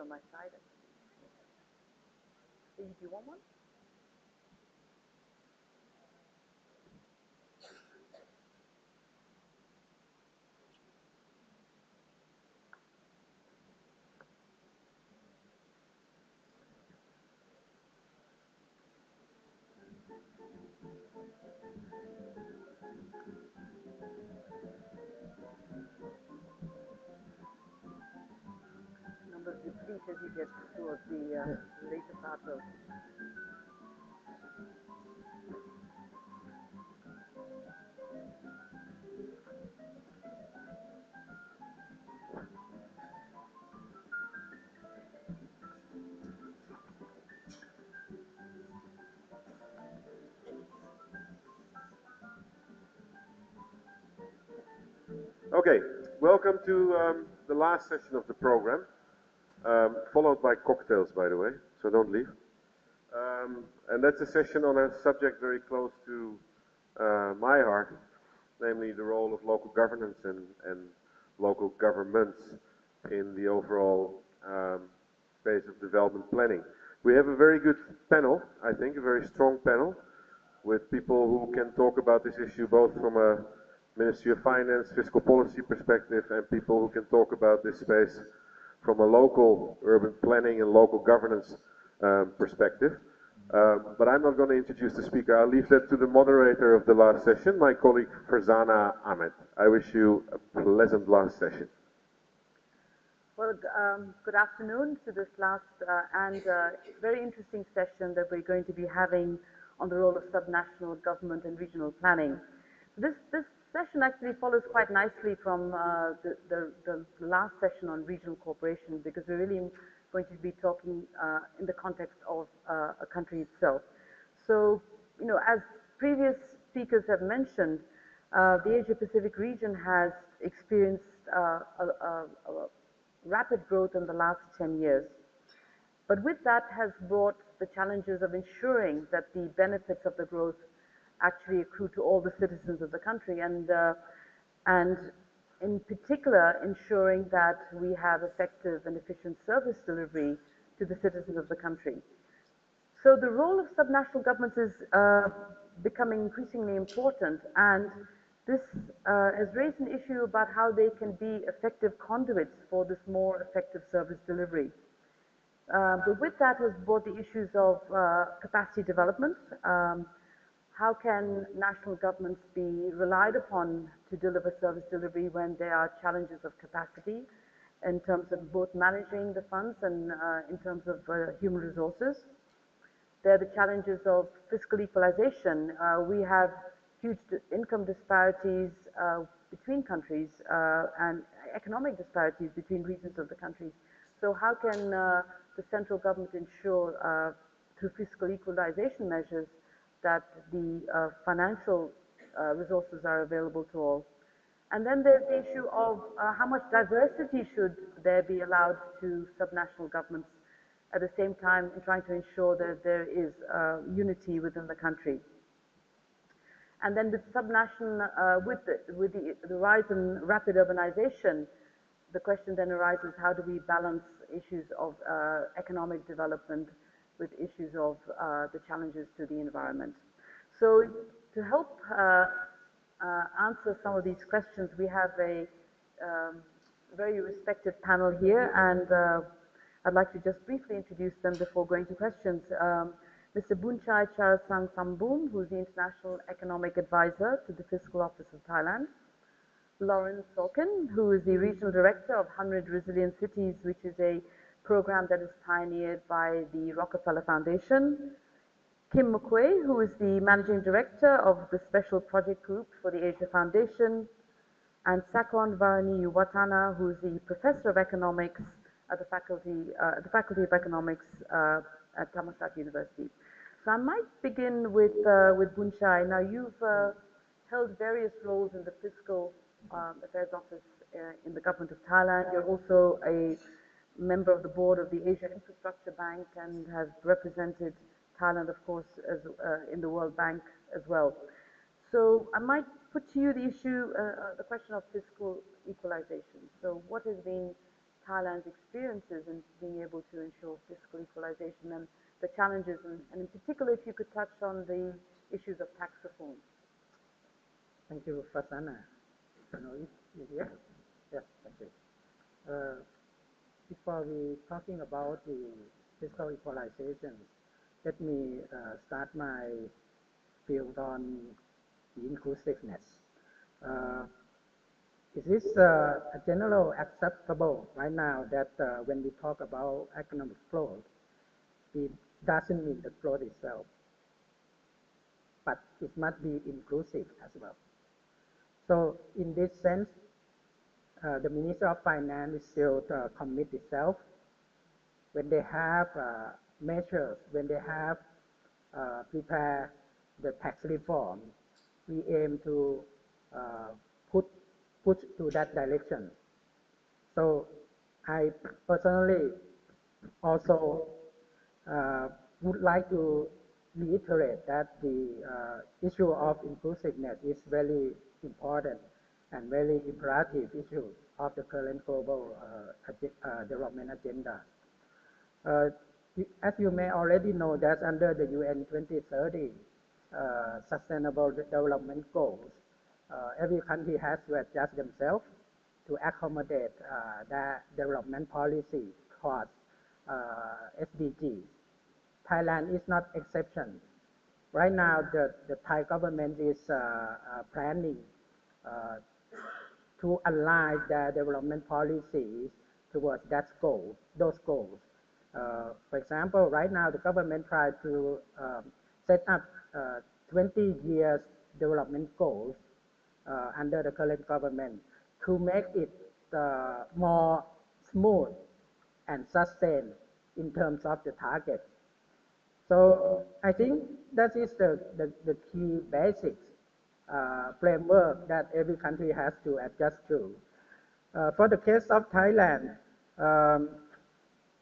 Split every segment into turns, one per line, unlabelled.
on my side. Do you want one? Numbers deplete as you get towards the later part of.
Okay, welcome to the last session of the program, followed by cocktails, by the way, so don't leave. And that's a session on a subject very close to my heart, namely the role of local governance and local governments in the overall space of development planning. We have a very good panel, I think, a very strong panel, with people who can talk about this issue both from a Ministry of Finance, fiscal policy perspective, and people who can talk about this space from a local urban planning and local governance perspective. But I'm not going to introduce the speaker. I'll leave that to the moderator of the last session, my colleague Farzana Ahmed. I wish you a pleasant last session.
Well, good afternoon to this last and very interesting session that we're going to be having on the role of subnational government and regional planning. This session actually follows quite nicely from the last session on regional cooperation, because we're really going to be talking in the context of a country itself. So, you know, as previous speakers have mentioned, the Asia-Pacific region has experienced rapid growth in the last 10 years. But with that has brought the challenges of ensuring that the benefits of the growth actually accrue to all the citizens of the country, and in particular ensuring that we have effective and efficient service delivery to the citizens of the country. So the role of subnational governments is becoming increasingly important, and this has raised an issue about how they can be effective conduits for this more effective service delivery. But with that has brought the issues of capacity development. How can national governments be relied upon to deliver service delivery when there are challenges of capacity in terms of both managing the funds and in terms of human resources? There are the challenges of fiscal equalization. We have huge income disparities between countries and economic disparities between regions of the country. So how can the central government ensure through fiscal equalization measures that the financial resources are available to all? And then there's the issue of how much diversity should there be allowed to subnational governments at the same time in trying to ensure that there is unity within the country. And then with subnational, with the rise in rapid urbanization, the question then arises, how do we balance issues of economic development with issues of the challenges to the environment? So to help answer some of these questions, we have a very respected panel here, and I'd like to just briefly introduce them before going to questions. Mr. Boonchai Charassaangsomboon, who is the International Economic Advisor to the Fiscal Office of Thailand. Lauren Sorkin, who is the Regional Director of 100 Resilient Cities, which is a program that is pioneered by the Rockefeller Foundation. Kim McQuay, who is the Managing Director of the Special Project Group for the Asia Foundation. And Sakon Varani Watana, who is the Professor of Economics at the Faculty of Economics at Thammasat University. So I might begin with Boonchai. Now you've held various roles in the Fiscal Affairs Office in the Government of Thailand. You're also a member of the board of the Asia Infrastructure Bank and have represented Thailand, of course, as, in the World Bank as well. So I might put to you the issue, the question of fiscal equalization. So what has been Thailand's experiences in being able to ensure fiscal equalization and the challenges, and in particular, if you could touch on the issues of tax reform.
Thank you, Farzana. You here? Yes, thank you. Before we talking about the fiscal equalization, let me start my field on the inclusiveness. It is a general acceptable right now that when we talk about economic growth, it doesn't mean the growth itself, but it must be inclusive as well. So in this sense, the Minister of Finance still commit itself when they have measures, when they have prepare the tax reform, we aim to push to that direction. So I personally also would like to reiterate that the issue of inclusiveness is very important and very imperative issue of the current global development agenda. As you may already know, that under the UN 2030 Sustainable Development Goals, every country has to adjust themselves to accommodate their development policy towards SDGs. Thailand is not exception. Right now, the Thai government is planning to align their development policies towards those goals. For example, right now the government tried to set up 20 years development goals under the current government to make it more smooth and sustained in terms of the target. So I think that is the key basics framework that every country has to adjust to. For the case of Thailand,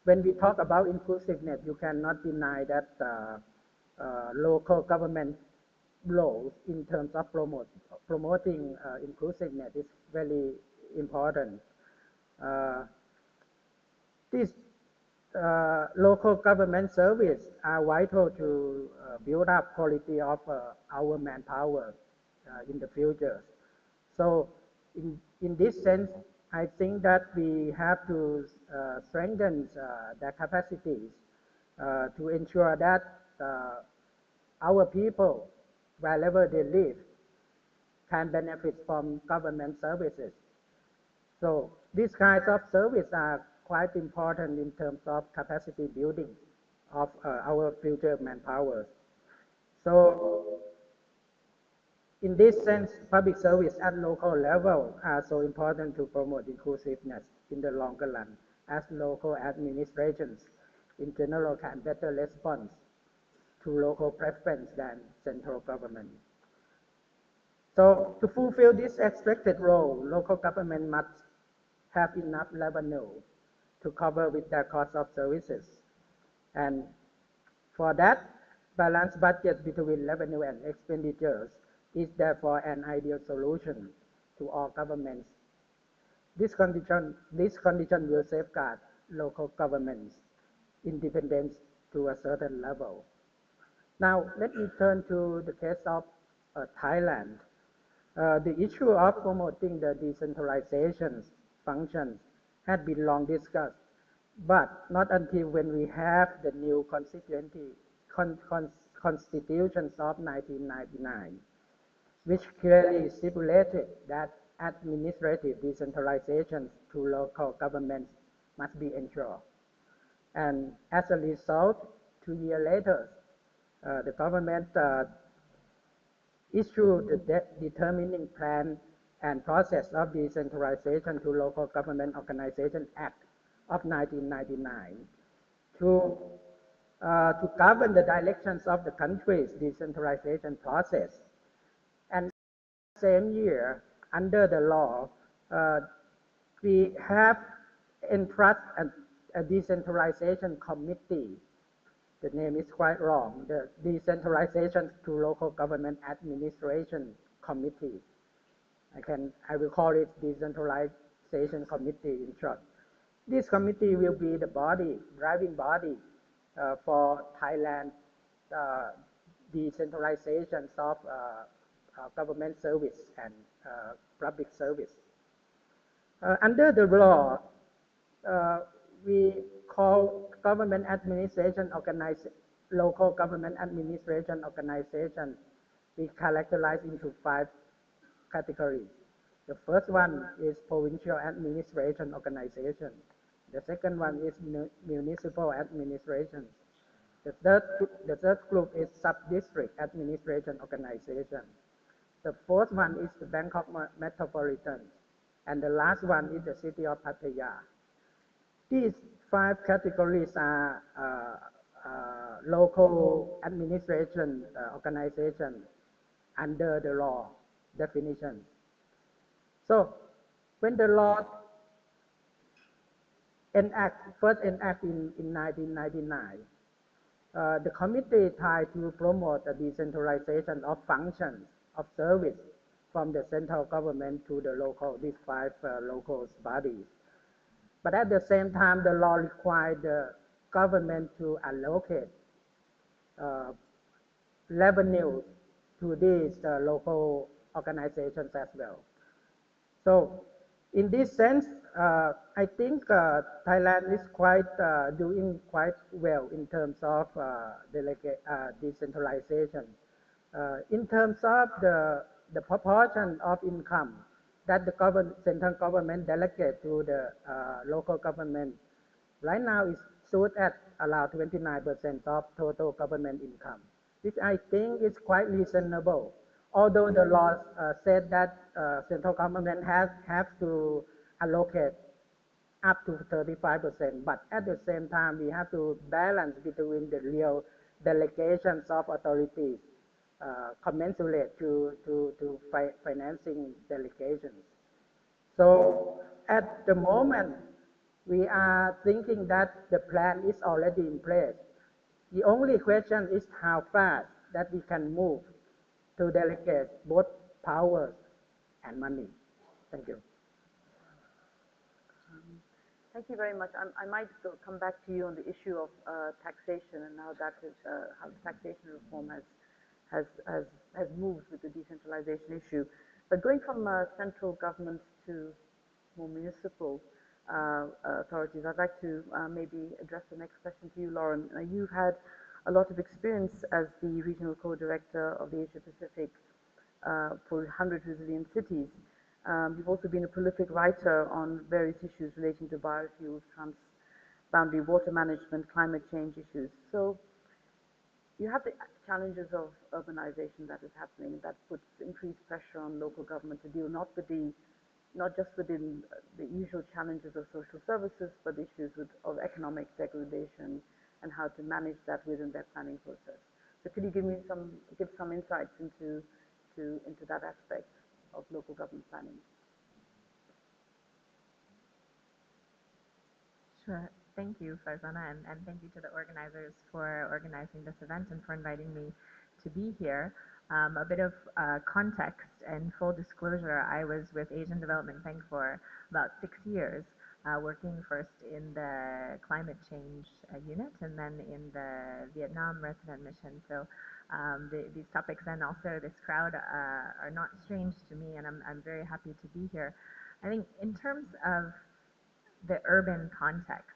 when we talk about inclusiveness, you cannot deny that local government roles in terms of promoting inclusiveness is very important. These local government services are vital to build up quality of our manpower in the future. So in this sense, I think that we have to strengthen their capacities to ensure that our people, wherever they live, can benefit from government services. So these kinds of services are quite important in terms of capacity building of our future manpower. So in this sense, public service at local level are so important to promote inclusiveness in the longer run, as local administrations in general can better respond to local preference than central government. So to fulfill this expected role, local government must have enough revenue to cover with their cost of services. And for that, balanced budget between revenue and expenditures is therefore an ideal solution to all governments. This condition will safeguard local governments' independence to a certain level. Now, let me turn to the case of Thailand. The issue of promoting the decentralization functions had been long discussed, but not until when we have the new constitutions of 1999, which clearly stipulated that administrative decentralization to local governments must be ensured. And as a result, 2 years later, the government issued the determining plan and process of decentralization to local government organization act of 1999 to govern the directions of the country's decentralization process. And same year, under the law, we have entrusted a decentralization committee. The name is quite long, the Decentralization to Local Government Administration Committee. I will call it Decentralization Committee in short. This committee will be the body, driving body for Thailand decentralization of government service and public service. Under the law, we call government administration local government administration organization. We characterize into 5 categories. The first one is provincial administration organization. The second one is municipal administration. The third group is sub-district administration organization. The fourth one is the Bangkok Metropolitan. And the last one is the city of Pattaya. These 5 categories are local administration organization under the law definition. So when the law first enacted in 1999, the committee tried to promote the decentralization of functions of service from the central government to the local, these 5 local bodies. But at the same time, the law required the government to allocate revenues to these local organizations as well. So in this sense, I think Thailand is doing quite well in terms of decentralization. In terms of the proportion of income that the central government delegate to the local government, right now is stood at around 29% of total government income, which I think is quite reasonable. Although the law said that central government has to allocate up to 35%, but at the same time we have to balance between the real delegations of authorities commensurate to financing delegations. So at the moment, we are thinking that the plan is already in place. The only question is how fast that we can move to delegate both powers and money. Thank you.
Thank you very much. I might come back to you on the issue of taxation and how that is, how the taxation reform has moved with the decentralization issue. But going from central government to more municipal authorities, I'd like to maybe address the next question to you, Lauren. You've had a lot of experience as the regional co-director of the Asia Pacific for 100 resilient cities. You've also been a prolific writer on various issues relating to biofuels, transboundary water management, climate change issues. So you have the challenges of urbanization that is happening that puts increased pressure on local government to deal not just within the usual challenges of social services, but issues of economic degradation and how to manage that within their planning process. So could you give some insights into that aspect of local government planning?
Sure. Thank you, Farzana, and thank you to the organizers for organizing this event and for inviting me to be here. A bit of context and full disclosure, I was with Asian Development Bank for about 6 years, working first in the climate change unit and then in the Vietnam resident mission. So these topics and also this crowd are not strange to me, and I'm very happy to be here. I think in terms of the urban context,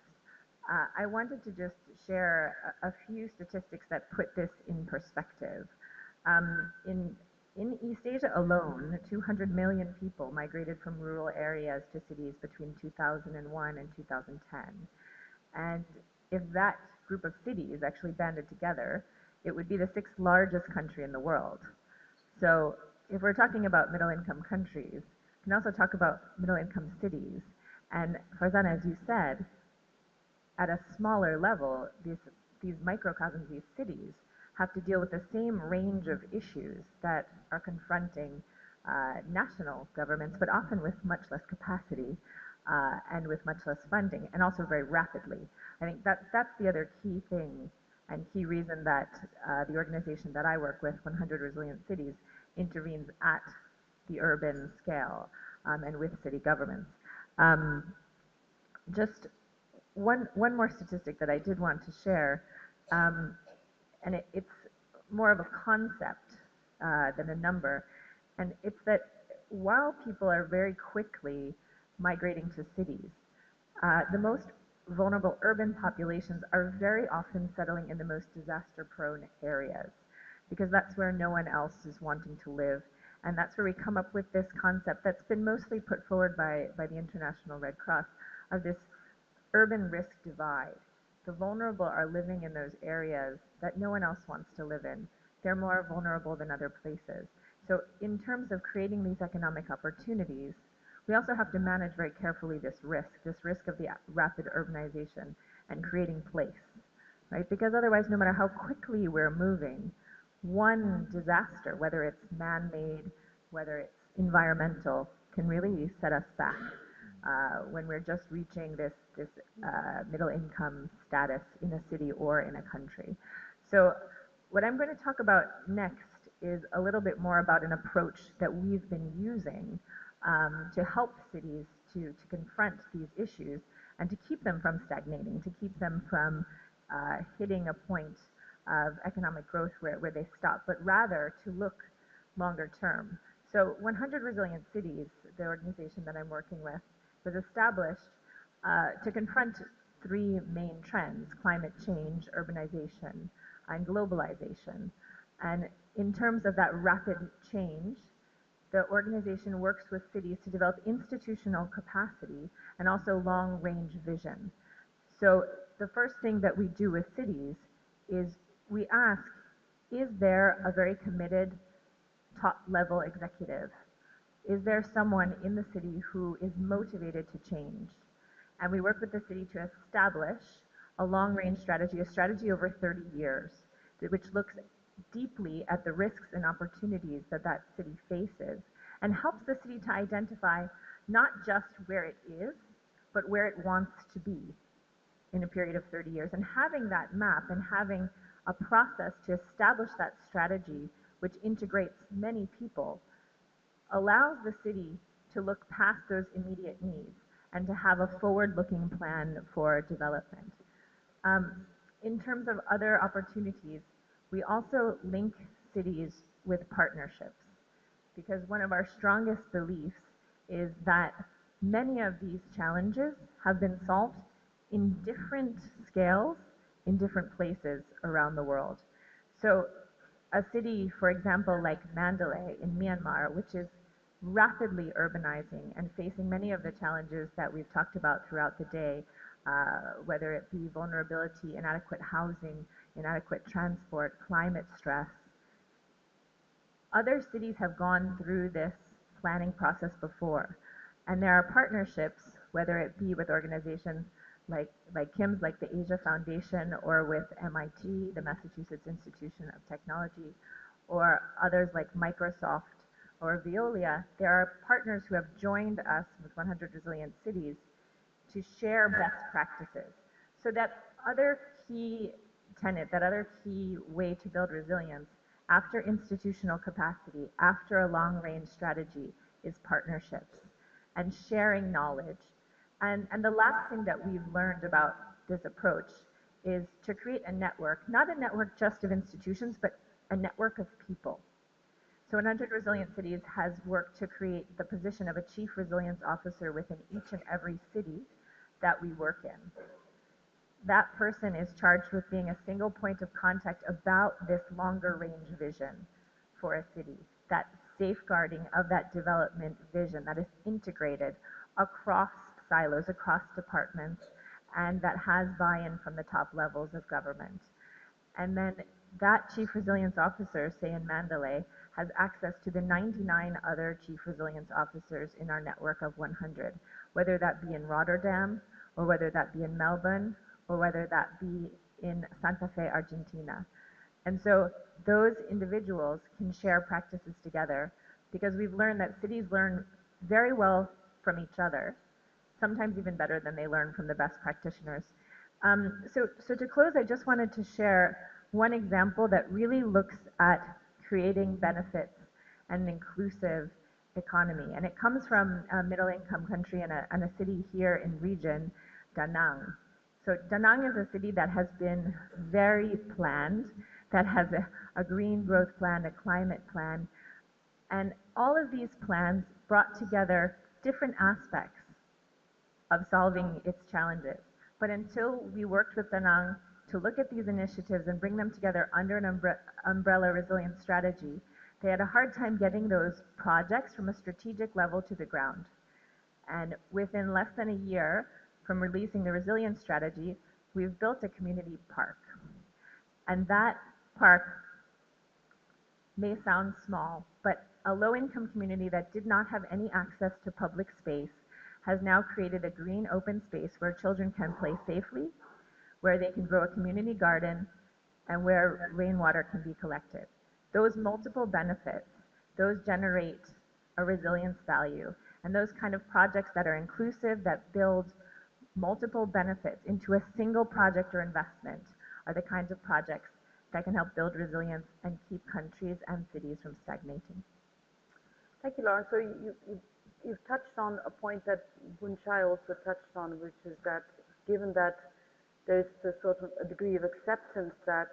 I wanted to just share a few statistics that put this in perspective. In East Asia alone, 200 million people migrated from rural areas to cities between 2001 and 2010. And if that group of cities actually banded together, it would be the 6th largest country in the world. So if we're talking about middle-income countries, we can also talk about middle-income cities. And Farzana, as you said, at a smaller level, these microcosms, these cities, have to deal with the same range of issues that are confronting national governments, but often with much less capacity and with much less funding, and also very rapidly. I think that's the other key thing and key reason that the organization that I work with, 100 Resilient Cities, intervenes at the urban scale and with city governments. Just one more statistic that I did want to share, and it's more of a concept than a number, and it's that while people are very quickly migrating to cities, the most vulnerable urban populations are very often settling in the most disaster-prone areas, because that's where no one else is wanting to live. And that's where we come up with this concept that's been mostly put forward by the International Red Cross of this urban risk divide. The vulnerable are living in those areas that no one else wants to live in. They're more vulnerable than other places. So in terms of creating these economic opportunities, we also have to manage very carefully this risk of the rapid urbanization and creating place, right? Because otherwise, no matter how quickly we're moving, one disaster, whether it's man-made, whether it's environmental, can really set us back when we're just reaching this middle-income status in a city or in a country. So what I'm going to talk about next is a little bit more about an approach that we've been using to help cities to confront these issues and to keep them from stagnating, to keep them from hitting a point of economic growth where they stop, but rather to look longer term. So 100 Resilient Cities, the organization that I'm working with, was established to confront three main trends: climate change, urbanization, and globalization. And in terms of that rapid change, the organization works with cities to develop institutional capacity and also long-range vision. So the first thing that we do with cities is we ask, is there a very committed top-level executive? Is there someone in the city who is motivated to change? And we work with the city to establish a long-range strategy, a strategy over 30 years, which looks deeply at the risks and opportunities that that city faces and helps the city to identify not just where it is, but where it wants to be in a period of 30 years. And having that map and having a process to establish that strategy, which integrates many people, allows the city to look past those immediate needs and to have a forward-looking plan for development. In terms of other opportunities, we also link cities with partnerships, because one of our strongest beliefs is that many of these challenges have been solved in different scales in different places around the world. So a city, for example, like Mandalay in Myanmar, which is rapidly urbanizing and facing many of the challenges that we've talked about throughout the day, whether it be vulnerability, inadequate housing, inadequate transport, climate stress. Other cities have gone through this planning process before, and there are partnerships, whether it be with organizations like Kim's, like the Asia Foundation, or with MIT, the Massachusetts Institution of Technology, or others like Microsoft or Veolia. There are partners who have joined us with 100 Resilient Cities to share best practices. So that other key tenet, that other key way to build resilience after institutional capacity, after a long-range strategy, is partnerships and sharing knowledge. And the last thing that we've learned about this approach is to create a network, not a network just of institutions, but a network of people. So 100 Resilient Cities has worked to create the position of a Chief Resilience Officer within each and every city that we work in. That person is charged with being a single point of contact about this longer range vision for a city, that safeguarding of that development vision that is integrated across silos, across departments, and that has buy-in from the top levels of government. And then that Chief Resilience Officer, say in Mandalay, has access to the 99 other Chief Resilience Officers in our network of 100, whether that be in Rotterdam, or whether that be in Melbourne, or whether that be in Santa Fe, Argentina. And so those individuals can share practices together, because we've learned that cities learn very well from each other, sometimes even better than they learn from the best practitioners. So to close, I just wanted to share one example that really looks at creating benefits and an inclusive economy. And it comes from a middle-income country and a city here in region, Da Nang. So Da Nang is a city that has been very planned, that has a green growth plan, a climate plan, and all of these plans brought together different aspects of solving its challenges. But until we worked with Da Nang to look at these initiatives and bring them together under an umbrella resilience strategy, they had a hard time getting those projects from a strategic level to the ground. And within less than a year from releasing the resilience strategy, we've built a community park. And that park may sound small, but a low-income community that did not have any access to public space has now created a green open space where children can play safely, where they can grow a community garden, and where rainwater can be collected. Those multiple benefits, those generate a resilience value. And those kind of projects that are inclusive, that build multiple benefits into a single project or investment are the kinds of projects that can help build resilience and keep countries and cities from stagnating.
Thank you, Lauren. So you've touched on a point that Boonchai also touched on, which is that given that there's a sort of a degree of acceptance that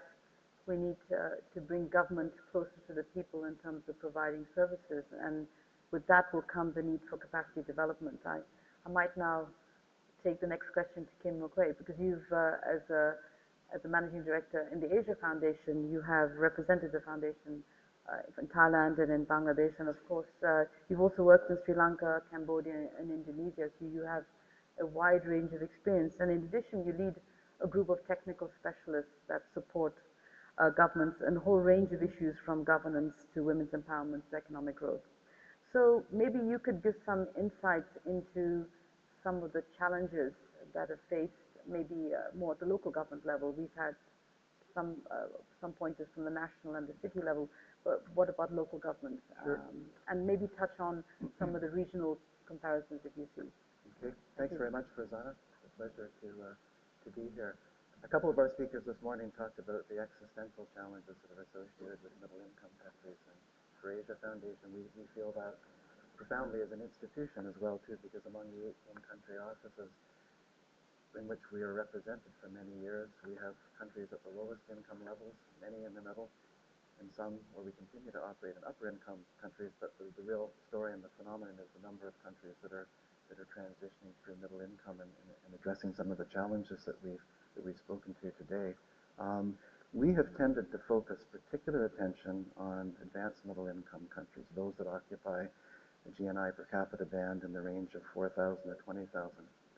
we need to bring government closer to the people in terms of providing services, and with that will come the need for capacity development. I might now take the next question to Kim McQuay, because you've, as a managing director in the Asia Foundation, you have represented the foundation in Thailand and in Bangladesh, and of course, you've also worked in Sri Lanka, Cambodia, and Indonesia, so you have a wide range of experience. And in addition, you lead a group of technical specialists that support governments and a whole range of issues from governance to women's empowerment to economic growth. So maybe you could give some insights into some of the challenges that are faced, maybe more at the local government level. We've had some pointers from the national and the city level, but what about local government?
Sure.
And maybe touch on some of the regional comparisons that you see.
Okay, thanks very much, Farzana. It's a pleasure to be here. A couple of our speakers this morning talked about the existential challenges that are associated with middle-income countries. And for Asia Foundation, we feel that profoundly as an institution as well, too, because among the 18 country offices in which we are represented for many years, we have countries at the lowest income levels, many in the middle, and some where we continue to operate in upper income countries, but the real story and the phenomenon is the number of countries that are transitioning through middle income and addressing some of the challenges that we've spoken to today. We have tended to focus particular attention on advanced middle income countries, those that occupy a GNI per capita band in the range of $4,000 to $20,000,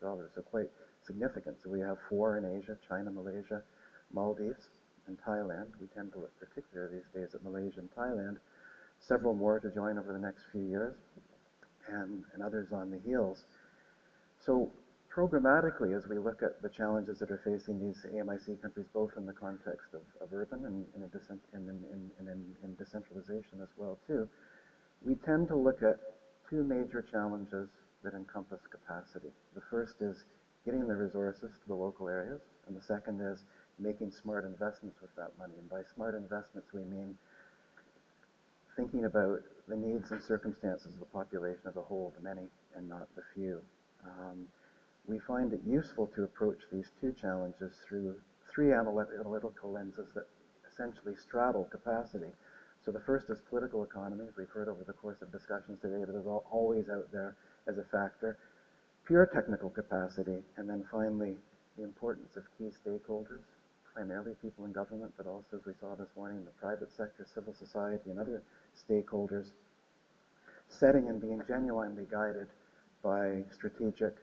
so quite significant. So we have 4 in Asia: China, Malaysia, Maldives, and Thailand. We tend to look particularly these days at Malaysia and Thailand, several more to join over the next few years, and others on the heels. So programmatically, as we look at the challenges that are facing these AMIC countries, both in the context of urban and in decentralization as well too, we tend to look at 2 major challenges that encompass capacity. The first is getting the resources to the local areas, and the second is making smart investments with that money. And by smart investments, we mean thinking about the needs and circumstances of the population as a whole, the many and not the few. We find it useful to approach these 2 challenges through 3 analytical lenses that essentially straddle capacity. So the first is political economy, as we've heard over the course of discussions today, that is always out there as a factor, pure technical capacity, and then finally the importance of key stakeholders, primarily people in government, but also, as we saw this morning, the private sector, civil society, and other stakeholders, setting and being genuinely guided by strategic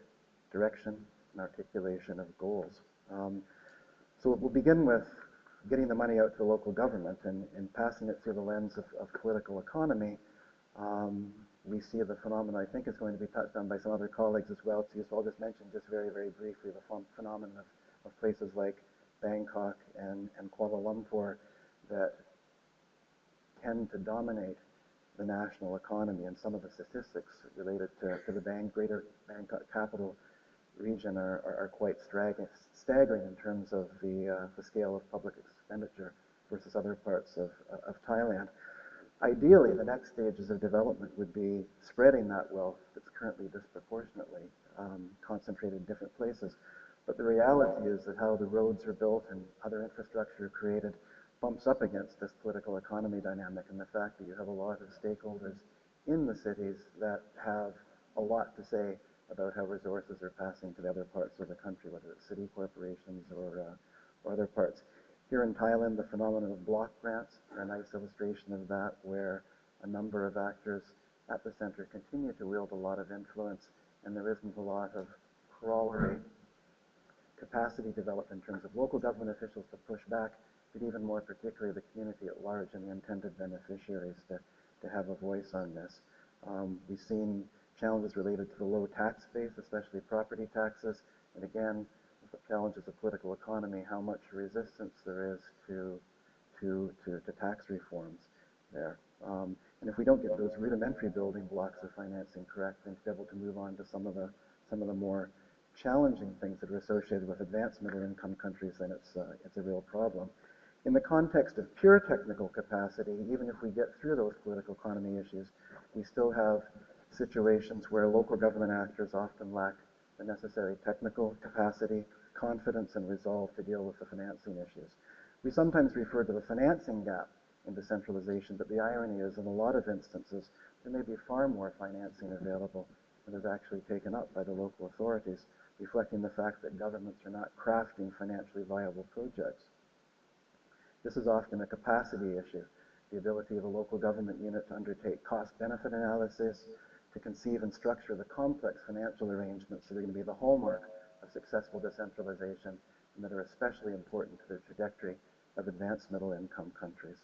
direction and articulation of goals. So we'll begin with getting the money out to the local government and passing it through the lens of political economy. We see the phenomenon, I think, is going to be touched on by some other colleagues as well too. So I'll just mention just very, very briefly the phenomenon of places like Bangkok and Kuala Lumpur that tend to dominate the national economy, and some of the statistics related to the greater Bangkok capital region are quite staggering in terms of the scale of public expenditure versus other parts of Thailand. Ideally, the next stages of development would be spreading that wealth that's currently disproportionately concentrated in different places But the reality is that how the roads are built and other infrastructure created bumps up against this political economy dynamic and the fact that you have a lot of stakeholders in the cities that have a lot to say about how resources are passing to the other parts of the country, whether it's city corporations or other parts. Here in Thailand, the phenomenon of block grants are a nice illustration of that, where a number of actors at the center continue to wield a lot of influence, and there isn't a lot of corollary capacity developed in terms of local government officials to push back, but even more particularly the community at large and the intended beneficiaries to have a voice on this. We've seen challenges related to the low tax base, especially property taxes, and again, with the challenges of political economy, how much resistance there is to tax reforms there. And if we don't get those rudimentary building blocks of financing correct, then to be able to move on to some of the more challenging things that are associated with advanced middle-income countries, then it's a real problem. In the context of pure technical capacity, even if we get through those political economy issues, we still have situations where local government actors often lack the necessary technical capacity, confidence, and resolve to deal with the financing issues. We sometimes refer to the financing gap in decentralization, but the irony is in a lot of instances, there may be far more financing available than is actually taken up by the local authorities, reflecting the fact that governments are not crafting financially viable projects. This is often a capacity issue, the ability of a local government unit to undertake cost-benefit analysis, to conceive and structure the complex financial arrangements that are going to be the hallmark of successful decentralization and that are especially important to the trajectory of advanced middle-income countries.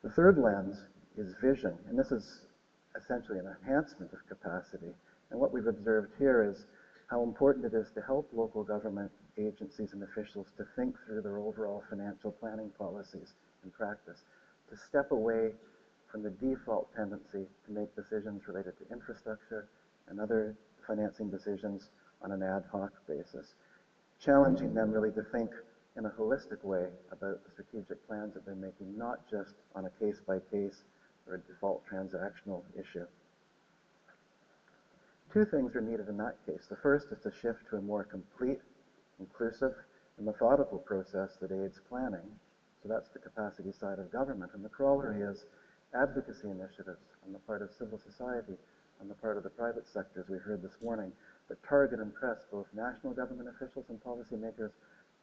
The third lens is vision, and this is essentially an enhancement of capacity. And what we've observed here is how important it is to help local government agencies and officials to think through their overall financial planning policies and practice, to step away from the default tendency to make decisions related to infrastructure and other financing decisions on an ad hoc basis, challenging them really to think in a holistic way about the strategic plans that they're making, not just on a case-by-case or a default transactional issue. Two things are needed in that case. The first is to shift to a more complete, inclusive, and methodical process that aids planning. So that's the capacity side of government. And the corollary is advocacy initiatives on the part of civil society, on the part of the private sector, as we heard this morning, that target and press both national government officials and policymakers,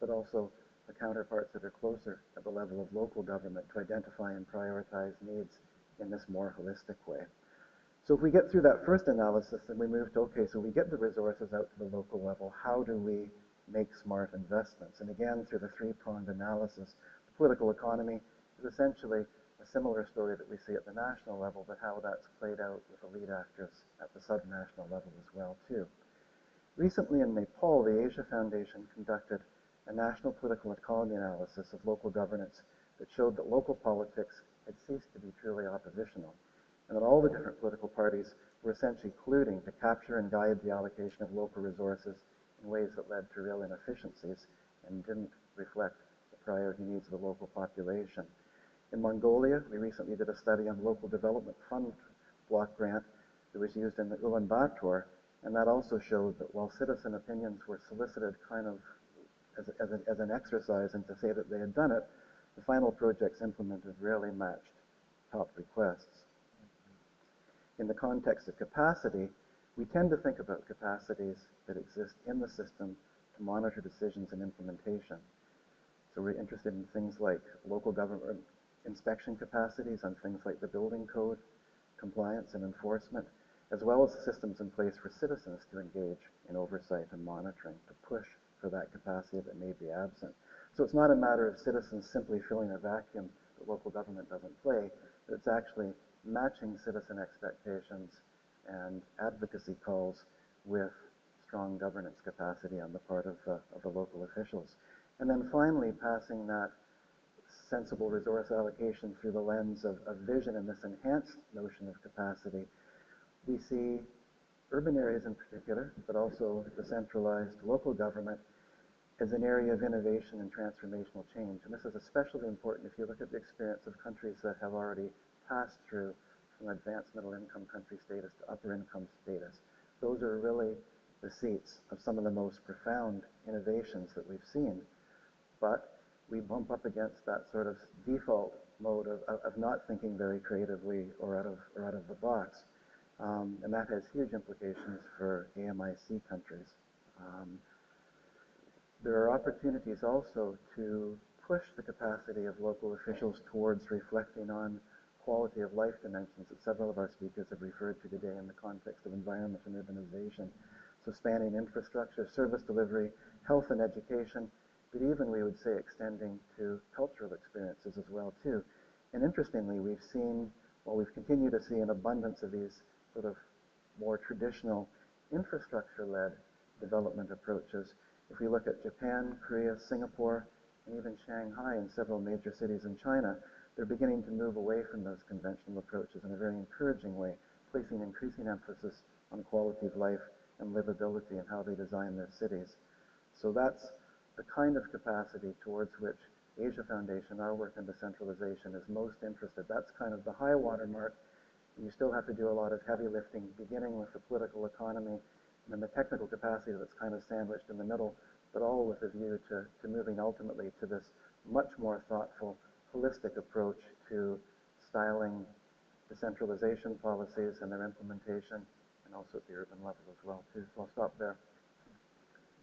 but also the counterparts that are closer at the level of local government to identify and prioritize needs in this more holistic way. So if we get through that first analysis, then we move to, okay, so we get the resources out to the local level. How do we make smart investments? And again, through the three-pronged analysis, the political economy is essentially a similar story that we see at the national level, but how that's played out with the lead actors at the subnational level as well, too. Recently in Nepal, the Asia Foundation conducted a national political economy analysis of local governance that showed that local politics had ceased to be truly oppositional, and that all the different political parties were essentially colluding to capture and guide the allocation of local resources in ways that led to real inefficiencies and didn't reflect the priority needs of the local population. In Mongolia, we recently did a study on local development fund block grant that was used in the Ulaanbaatar, and that also showed that while citizen opinions were solicited kind of as an exercise and to say that they had done it, the final projects implemented rarely matched top requests. In the context of capacity, we tend to think about capacities that exist in the system to monitor decisions and implementation. So we're interested in things like local government inspection capacities on things like the building code, compliance and enforcement, as well as systems in place for citizens to engage in oversight and monitoring, to push for that capacity that may be absent. So it's not a matter of citizens simply filling a vacuum that local government doesn't play, but it's actually matching citizen expectations and advocacy calls with strong governance capacity on the part of the local officials. And then finally, passing that sensible resource allocation through the lens of vision and this enhanced notion of capacity, we see urban areas in particular, but also decentralized local government as an area of innovation and transformational change. And this is especially important if you look at the experience of countries that have already passed through from advanced middle income country status to upper income status. Those are really the seats of some of the most profound innovations that we've seen, but we bump up against that sort of default mode of not thinking very creatively or out of the box. And that has huge implications for AMIC countries. There are opportunities also to push the capacity of local officials towards reflecting on quality of life dimensions that several of our speakers have referred to today in the context of environment and urbanization. So spanning infrastructure, service delivery, health and education, but even we would say extending to cultural experiences as well too. And interestingly, we've seen, well, we've continued to see an abundance of these sort of more traditional infrastructure-led development approaches. If we look at Japan, Korea, Singapore, and even Shanghai and several major cities in China, they're beginning to move away from those conventional approaches in a very encouraging way, placing increasing emphasis on quality of life and livability and how they design their cities. So that's the kind of capacity towards which Asia Foundation, our work in decentralization, is most interested. That's kind of the high water mark. You still have to do a lot of heavy lifting, beginning with the political economy and then the technical capacity that's kind of sandwiched in the middle, but all with a view to moving ultimately to this much more thoughtful, holistic approach to styling decentralization policies and their implementation, and also at the urban level as well too. So I'll stop there.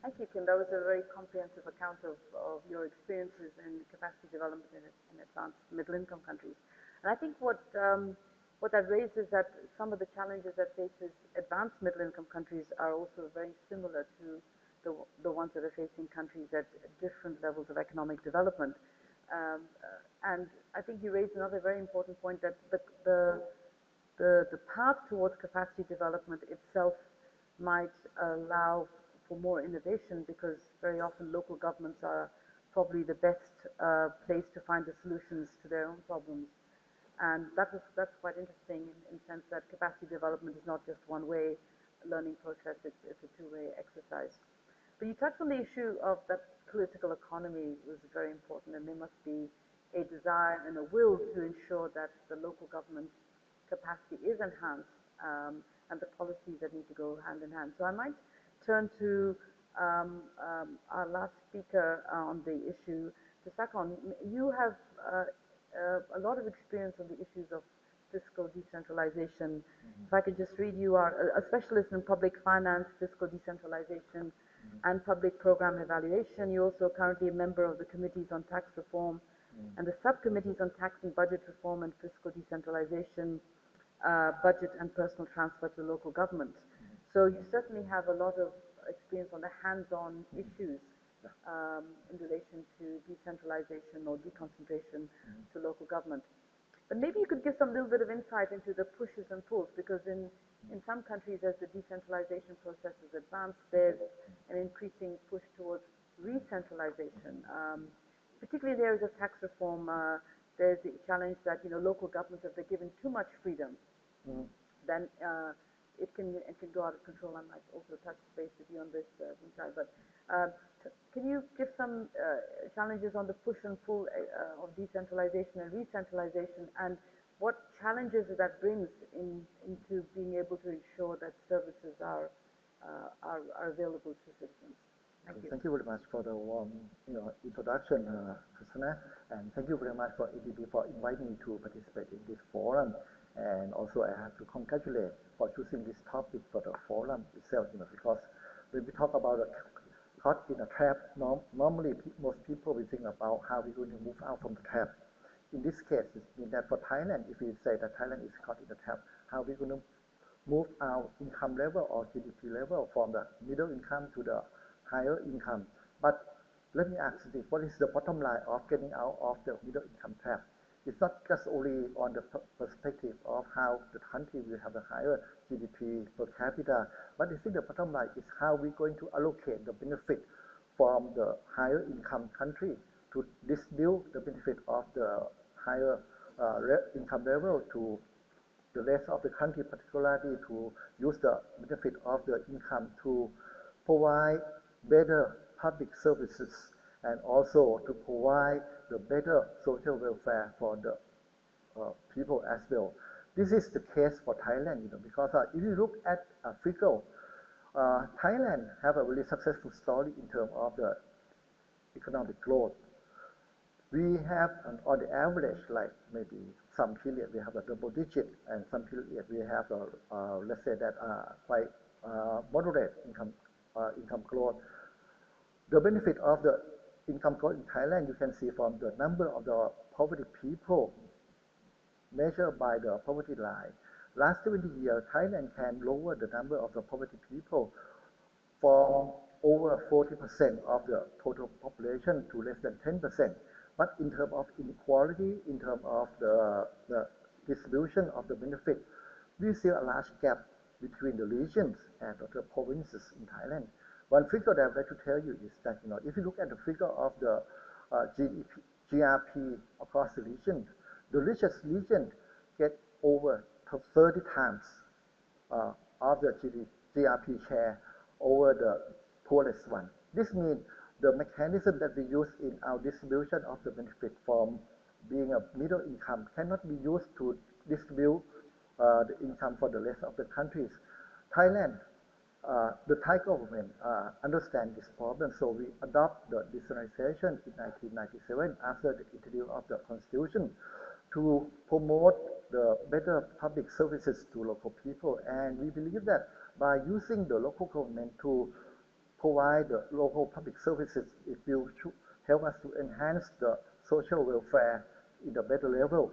Thank you, Kim. That was a very comprehensive account of your experiences in capacity development in advanced middle-income countries. And I think what that raises is that some of the challenges that faces advanced middle-income countries are also very similar to the ones that are facing countries at different levels of economic development. And I think you raised another very important point, that the path towards capacity development itself might allow for more innovation, because very often local governments are probably the best place to find the solutions to their own problems. And that's quite interesting in the sense that capacity development is not just one-way learning process, it's a two-way exercise. But you touched on the issue of that political economy was very important, and there must be a desire and a will to ensure that the local government capacity is enhanced, and the policies that need to go hand in hand. So I might turn to our last speaker on the issue, to Sakon. You have a lot of experience on the issues of fiscal decentralization. If I could just read, you are a specialist in public finance, fiscal decentralization, and public program evaluation. You're also currently a member of the committees on tax reform and the subcommittees on tax and budget reform and fiscal decentralization, budget and personal transfer to local government. So you certainly have a lot of experience on the hands-on issues in relation to decentralization or deconcentration to local government. But maybe you could give some little bit of insight into the pushes and pulls, because in some countries, as the decentralization process is advanced, there's an increasing push towards re-centralization. Particularly in the areas of tax reform, there's the challenge that local governments, if they're given too much freedom, then it can go out of control. I might also touch base with you on this, Boonchai. But can you give some challenges on the push and pull of decentralization and re-centralization, and what challenges that brings into being able to ensure that services are available to citizens? Thank you.
Thank you very much for the warm introduction, Farzana, and thank you very much for ADB for inviting me to participate in this forum. And also I have to congratulate for choosing this topic for the forum itself, because when we talk about a caught in a trap, normally most people will think about how we're going to move out from the trap. In this case, it means that for Thailand, if we say that Thailand is caught in the trap, how we're going to move our income level or GDP level from the middle income to the higher income. But let me ask you, what is the bottom line of getting out of the middle income trap? It's not just only on the perspective of how the country will have a higher GDP per capita, but I think the bottom line is how we're going to allocate the benefit from the higher income country to distribute the benefit of the higher income level to the rest of the country, particularly to use the benefit of the income to provide better public services and also to provide the better social welfare for the people as well. This is the case for Thailand, because if you look at Fiscal, Thailand have a really successful story in terms of the economic growth. We have, on the average, like maybe some period we have a double digit, and some period we have let's say that quite moderate income growth. The benefit of the income growth in Thailand, you can see from the number of the poverty people measured by the poverty line. Last 20 years, Thailand can lower the number of the poverty people from over 40% of the total population to less than 10%. But in terms of inequality, in terms of the distribution of the benefit, we see a large gap between the regions and the provinces in Thailand. One figure that I'd like to tell you is that, if you look at the figure of the GRP across the region, the richest region get over 30 times of the GRP share over the poorest one. This means the mechanism that we use in our distribution of the benefit from being a middle income cannot be used to distribute the income for the rest of the countries. Thailand, the Thai government understand this problem, so we adopt the decentralization in 1997 after the introduction of the constitution to promote the better public services to local people. And we believe that by using the local government to provide the local public services, it will help us to enhance the social welfare in a better level.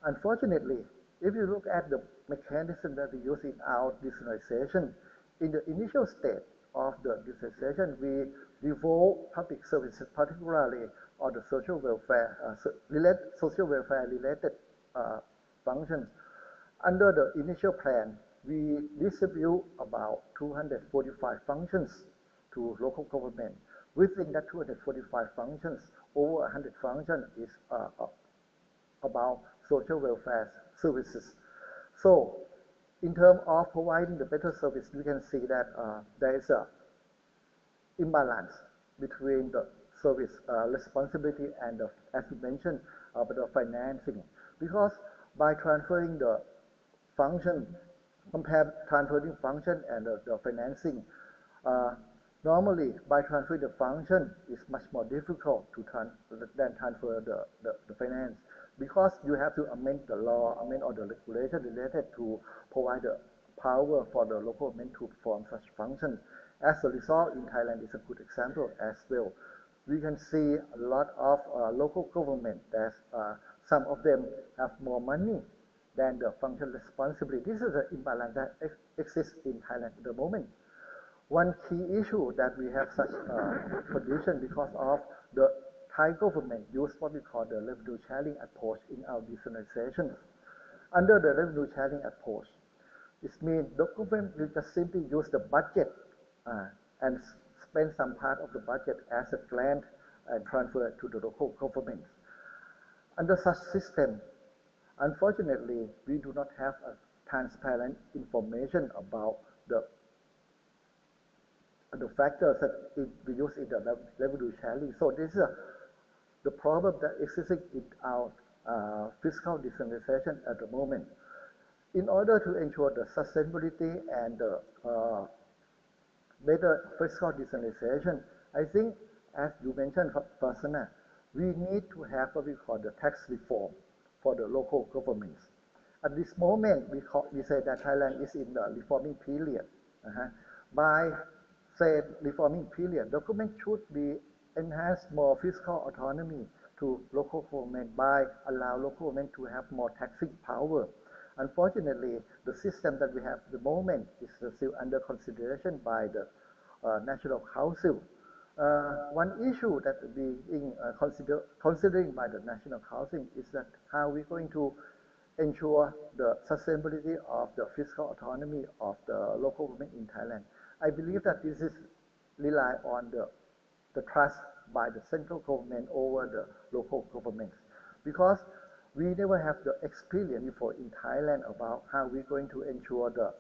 Unfortunately, if you look at the mechanism that we use in our decentralization, in the initial state of the decentralization, we devote public services, particularly on the social welfare related functions. Under the initial plan, we distribute about 245 functions to local government. Within that 245 functions, over 100 functions is about social welfare services. So, in terms of providing the better service, we can see that there is a imbalance between the service responsibility and the, as you mentioned, the financing. Because by transferring the function, transferring function and the financing, normally by transferring the function is much more difficult to than transfer the finance, because you have to amend the law, amend all the regulation related to provide the power for the local government to perform such functions. As a result, in Thailand is a good example as well. We can see a lot of local government that some of them have more money than the function responsibility. This is an imbalance that exists in Thailand at the moment. One key issue that we have such condition because of the Thai government use what we call the revenue sharing approach in our decentralization. Under the revenue sharing approach, it means the government will just simply use the budget and spend some part of the budget as a grant and transfer it to the local government. Under such system, unfortunately, we do not have a transparent information about the factors that we use in the revenue sharing. So this is the problem that exists in our fiscal decentralization at the moment. In order to ensure the sustainability and the better fiscal decentralization, I think, as you mentioned, Farzana, we need to have what we call the tax reform for the local governments. At this moment, we say that Thailand is in the reforming period. By say reforming period, the government should be enhance more fiscal autonomy to local government by allow local government to have more taxing power. Unfortunately, the system that we have at the moment is still under consideration by the National Council. One issue that being considering by the National Council is that how we're going to ensure the sustainability of the fiscal autonomy of the local government in Thailand. I believe that this is rely on the trust by the central government over the local governments, because we never have the experience before in Thailand about how we're going to ensure the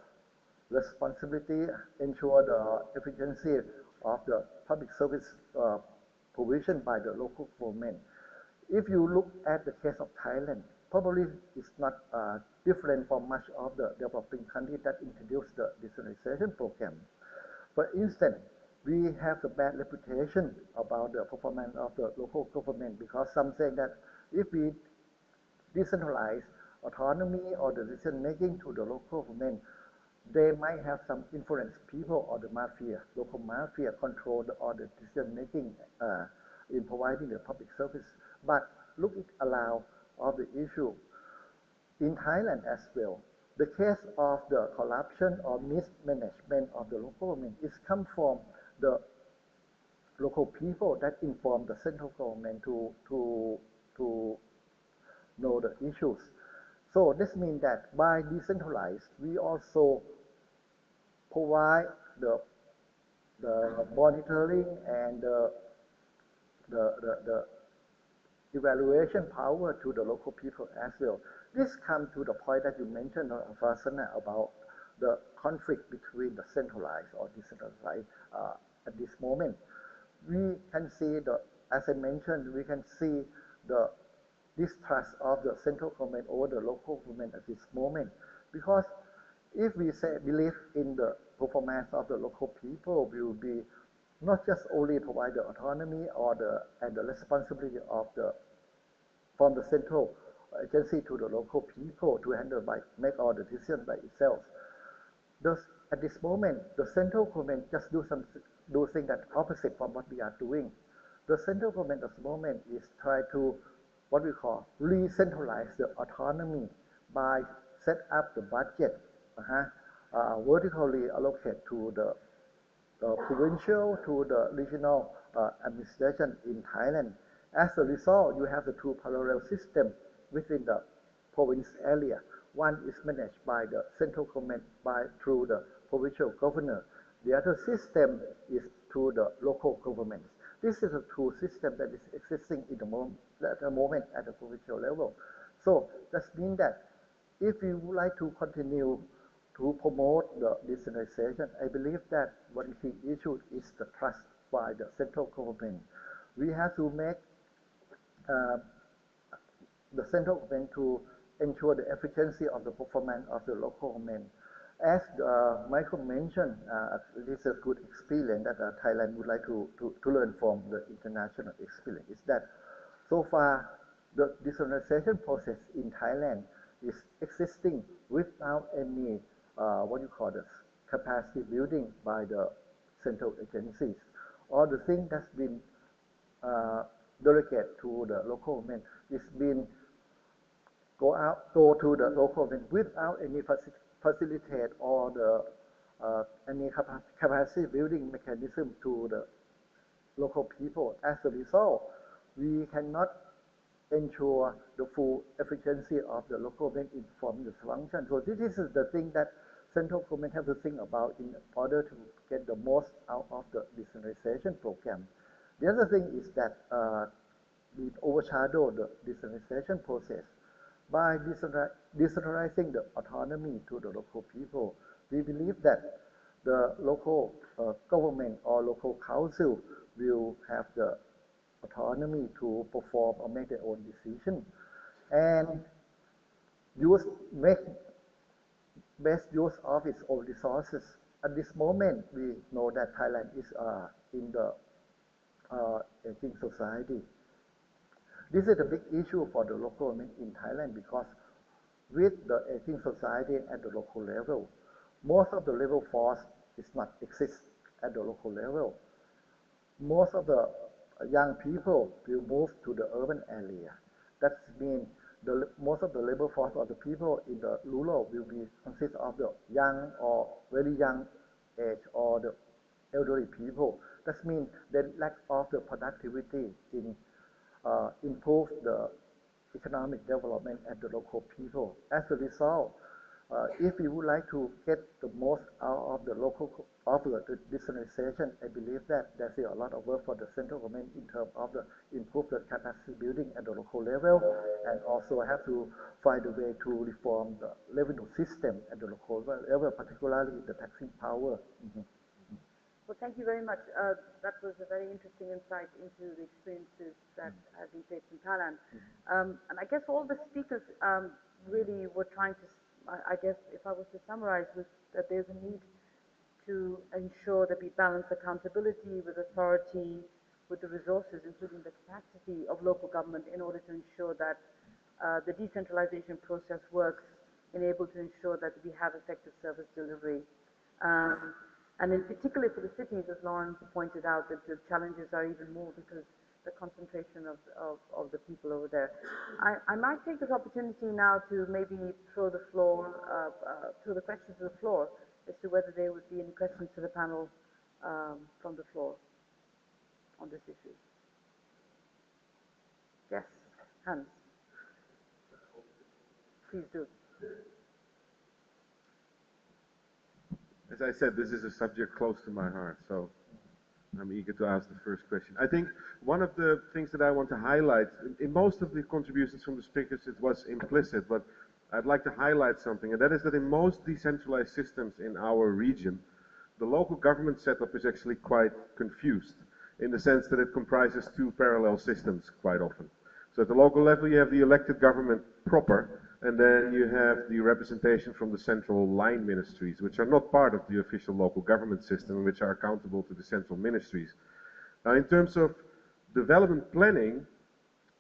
responsibility, ensure the efficiency of the public service provision by the local government. If you look at the case of Thailand, probably it's not different from much of the developing countries that introduced the decentralization program. For instance, we have a bad reputation about the performance of the local government because some say that if we decentralize autonomy or the decision making to the local government, they might have some influence people or the mafia, local mafia control all the decision making in providing the public service. But look it around of the issue in Thailand as well. The case of the corruption or mismanagement of the local government is come from the local people that inform the central government to know the issues. So this means that by decentralized, we also provide the monitoring and the evaluation power to the local people as well. This comes to the point that you mentioned, Farzana, about the conflict between the centralized or decentralized at this moment. We can see as I mentioned, we can see the distrust of the central government over the local government at this moment. Because if we believe in the performance of the local people, will be not just only provide the autonomy and the responsibility from the central agency to the local people to make all the decisions by itself. At this moment, the central government just do things that opposite from what we are doing. The central government at this moment is try to what we call re-centralize the autonomy by set up the budget vertically allocate to the provincial to the regional administration in Thailand. As a result, you have the two parallel systems within the province area. One is managed by the central government through the provincial governor. The other system is through the local governments. This is a two system that is existing at the moment at the provincial level. So that means that if we would like to continue to promote the decentralization, I believe that one key issue is the trust by the central government. We have to make the central government to ensure the efficiency of the performance of the local government. As Michael mentioned, this is a good experience that Thailand would like to learn from the international experience, is that so far the decentralization process in Thailand is existing without any what you call this capacity building by the central agencies. All the things that's been delegated to the local government is been go to the local government without any facilitate or the any capacity building mechanism to the local people. As a result, we cannot ensure the full efficiency of the local government in performing the function. So this is the thing that central government have to think about in order to get the most out of the decentralization program. The other thing is that we overshadow the decentralization process. By decentralizing the autonomy to the local people, we believe that the local government or local council will have the autonomy to perform or make their own decision and make best use of its own resources. At this moment, we know that Thailand is in the aging society. This is a big issue for the local government in Thailand because with the aging society at the local level, most of the labor force is not exist at the local level. Most of the young people will move to the urban area. That means most of the labor force of the people in the rural will consist of the young or very young age or the elderly people. That means the lack of the productivity in improve the economic development at the local people. As a result, if we would like to get the most out of the local the decentralization, I believe that there's a lot of work for the central government in terms of the improve the capacity building at the local level, and also have to find a way to reform the revenue system at the local level, particularly the taxing power.
Well, thank you very much. That was a very interesting insight into the experiences that have been faced in Thailand. And I guess all the speakers really were trying to, I guess if I was to summarize, was that there's a need to ensure that we balance accountability with authority, with the resources, including the capacity of local government, in order to ensure that the decentralization process works and able to ensure that we have effective service delivery. And in particular for the cities, as Lauren pointed out, that the challenges are even more because the concentration of the people over there. I might take this opportunity now to maybe throw the questions to the floor as to whether there would be any questions to the panel from the floor on this issue. Yes, Hans. Please do.
As I said, this is a subject close to my heart, so I'm eager to ask the first question. I think one of the things that I want to highlight, in most of the contributions from the speakers it was implicit, but I'd like to highlight something, and that is that in most decentralized systems in our region, the local government setup is actually quite confused, in the sense that it comprises two parallel systems quite often. So at the local level you have the elected government proper, and then you have the representation from the central line ministries, which are not part of the official local government system, which are accountable to the central ministries. Now, in terms of development planning,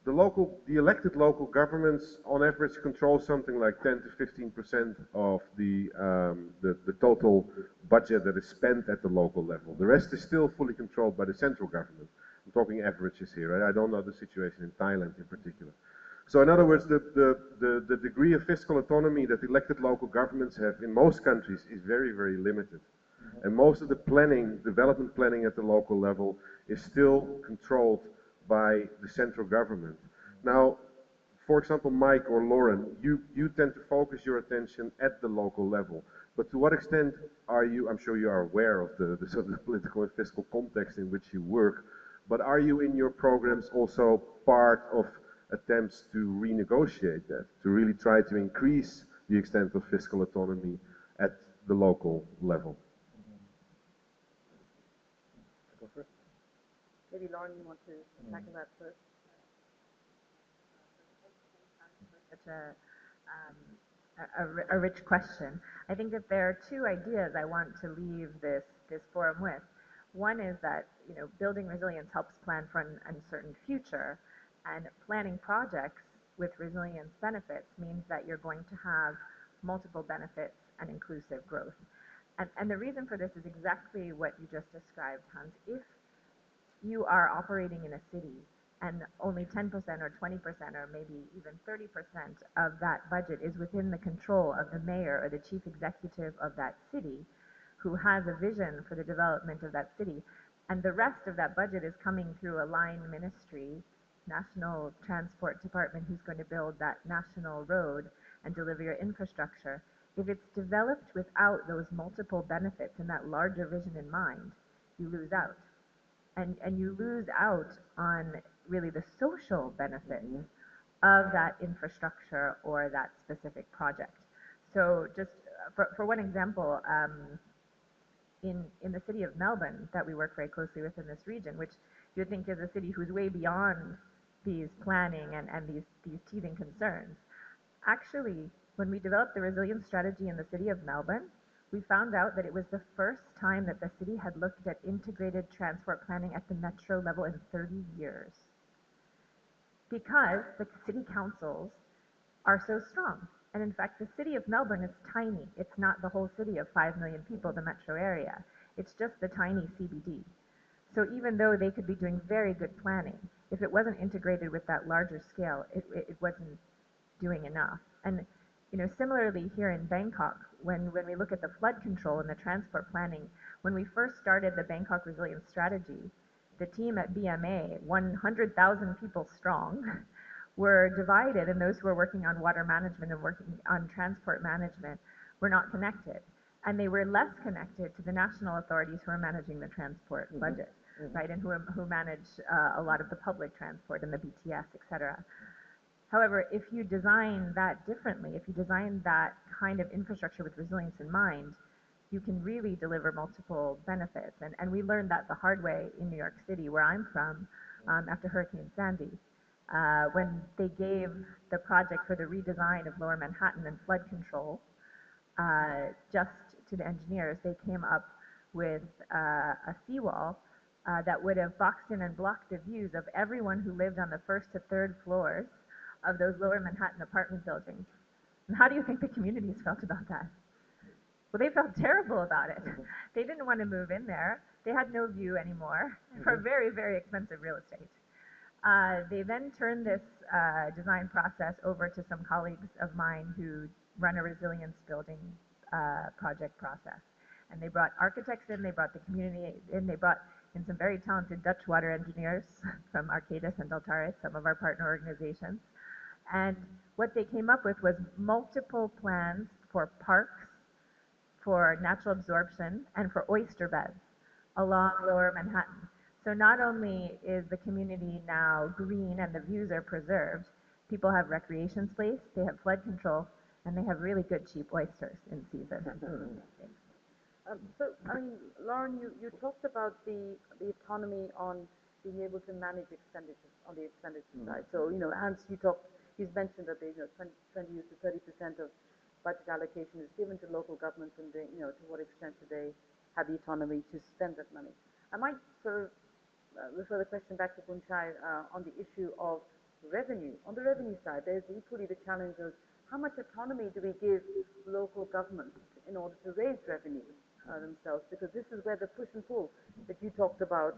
the elected local governments on average control something like 10 to 15% of the total budget that is spent at the local level. The rest is still fully controlled by the central government. I'm talking averages here, right? I don't know the situation in Thailand in particular. So in other words, the degree of fiscal autonomy that elected local governments have in most countries is very, very limited. And most of the planning, development planning at the local level is still controlled by the central government. Now, for example, Mike or Lauren, you tend to focus your attention at the local level. But to what extent are you, I'm sure you are aware of the sort of political and fiscal context in which you work, but are you in your programs also part of attempts to renegotiate that, to really try to increase the extent of fiscal autonomy at the local level?
Go first.
Maybe Lauren, you want to tackle that first?
Such a rich question. I think that there are two ideas I want to leave this forum with. One is that building resilience helps plan for an uncertain future, and planning projects with resilience benefits means that you're going to have multiple benefits and inclusive growth. And the reason for this is exactly what you just described, Hans. If you are operating in a city and only 10% or 20% or maybe even 30% of that budget is within the control of the mayor or the chief executive of that city, who has a vision for the development of that city, and the rest of that budget is coming through a line ministry, National Transport Department, who's going to build that national road and deliver your infrastructure. If it's developed without those multiple benefits and that larger vision in mind, you lose out. And you lose out on really the social benefits of that infrastructure or that specific project. So just for one example, in the city of Melbourne that we work very closely with in this region, which you would think is a city who's way beyond these planning and these teething concerns. Actually, when we developed the resilience strategy in the city of Melbourne, we found out that it was the first time that the city had looked at integrated transport planning at the metro level in 30 years. Because the city councils are so strong. And in fact, the city of Melbourne is tiny. It's not the whole city of 5 million people, the metro area. It's just the tiny CBD. So even though they could be doing very good planning, if it wasn't integrated with that larger scale, it wasn't doing enough. And similarly here in Bangkok, when we look at the flood control and the transport planning, when we first started the Bangkok Resilience Strategy, the team at BMA, 100,000 people strong, were divided, and those who were working on water management and working on transport management were not connected. And they were less connected to the national authorities who are managing the transport budget, right, and who manage a lot of the public transport and the BTS, etc. However, if you design that differently, if you design that kind of infrastructure with resilience in mind, you can really deliver multiple benefits. And we learned that the hard way in New York City, where I'm from, after Hurricane Sandy. When they gave the project for the redesign of Lower Manhattan and flood control just to the engineers, they came up with a seawall that would have boxed in and blocked the views of everyone who lived on the first to third floors of those lower Manhattan apartment buildings. And how do you think the communities felt about that? Well, they felt terrible about it. They didn't want to move in there. They had no view anymore for very, very expensive real estate. They then turned this design process over to some colleagues of mine who run a resilience building project process. And they brought architects in, they brought the community in, they brought in some very talented Dutch water engineers from Arcadis and Deltares, some of our partner organizations. And what they came up with was multiple plans for parks, for natural absorption, and for oyster beds along lower Manhattan. So not only is the community now green and the views are preserved, people have recreation space, they have flood control, and they have really good cheap oysters in season.
So, I mean, Lauren, you talked about the autonomy on being able to manage expenditures on the expenditure side. So, Hans, he's mentioned that 20 to 30% of budget allocation is given to local governments, and to what extent do they have the autonomy to spend that money? I might sort of refer the question back to Boonchai on the issue of revenue. On the revenue side, there's equally the challenge of how much autonomy do we give local governments in order to raise revenue themselves, because this is where the push and pull that you talked about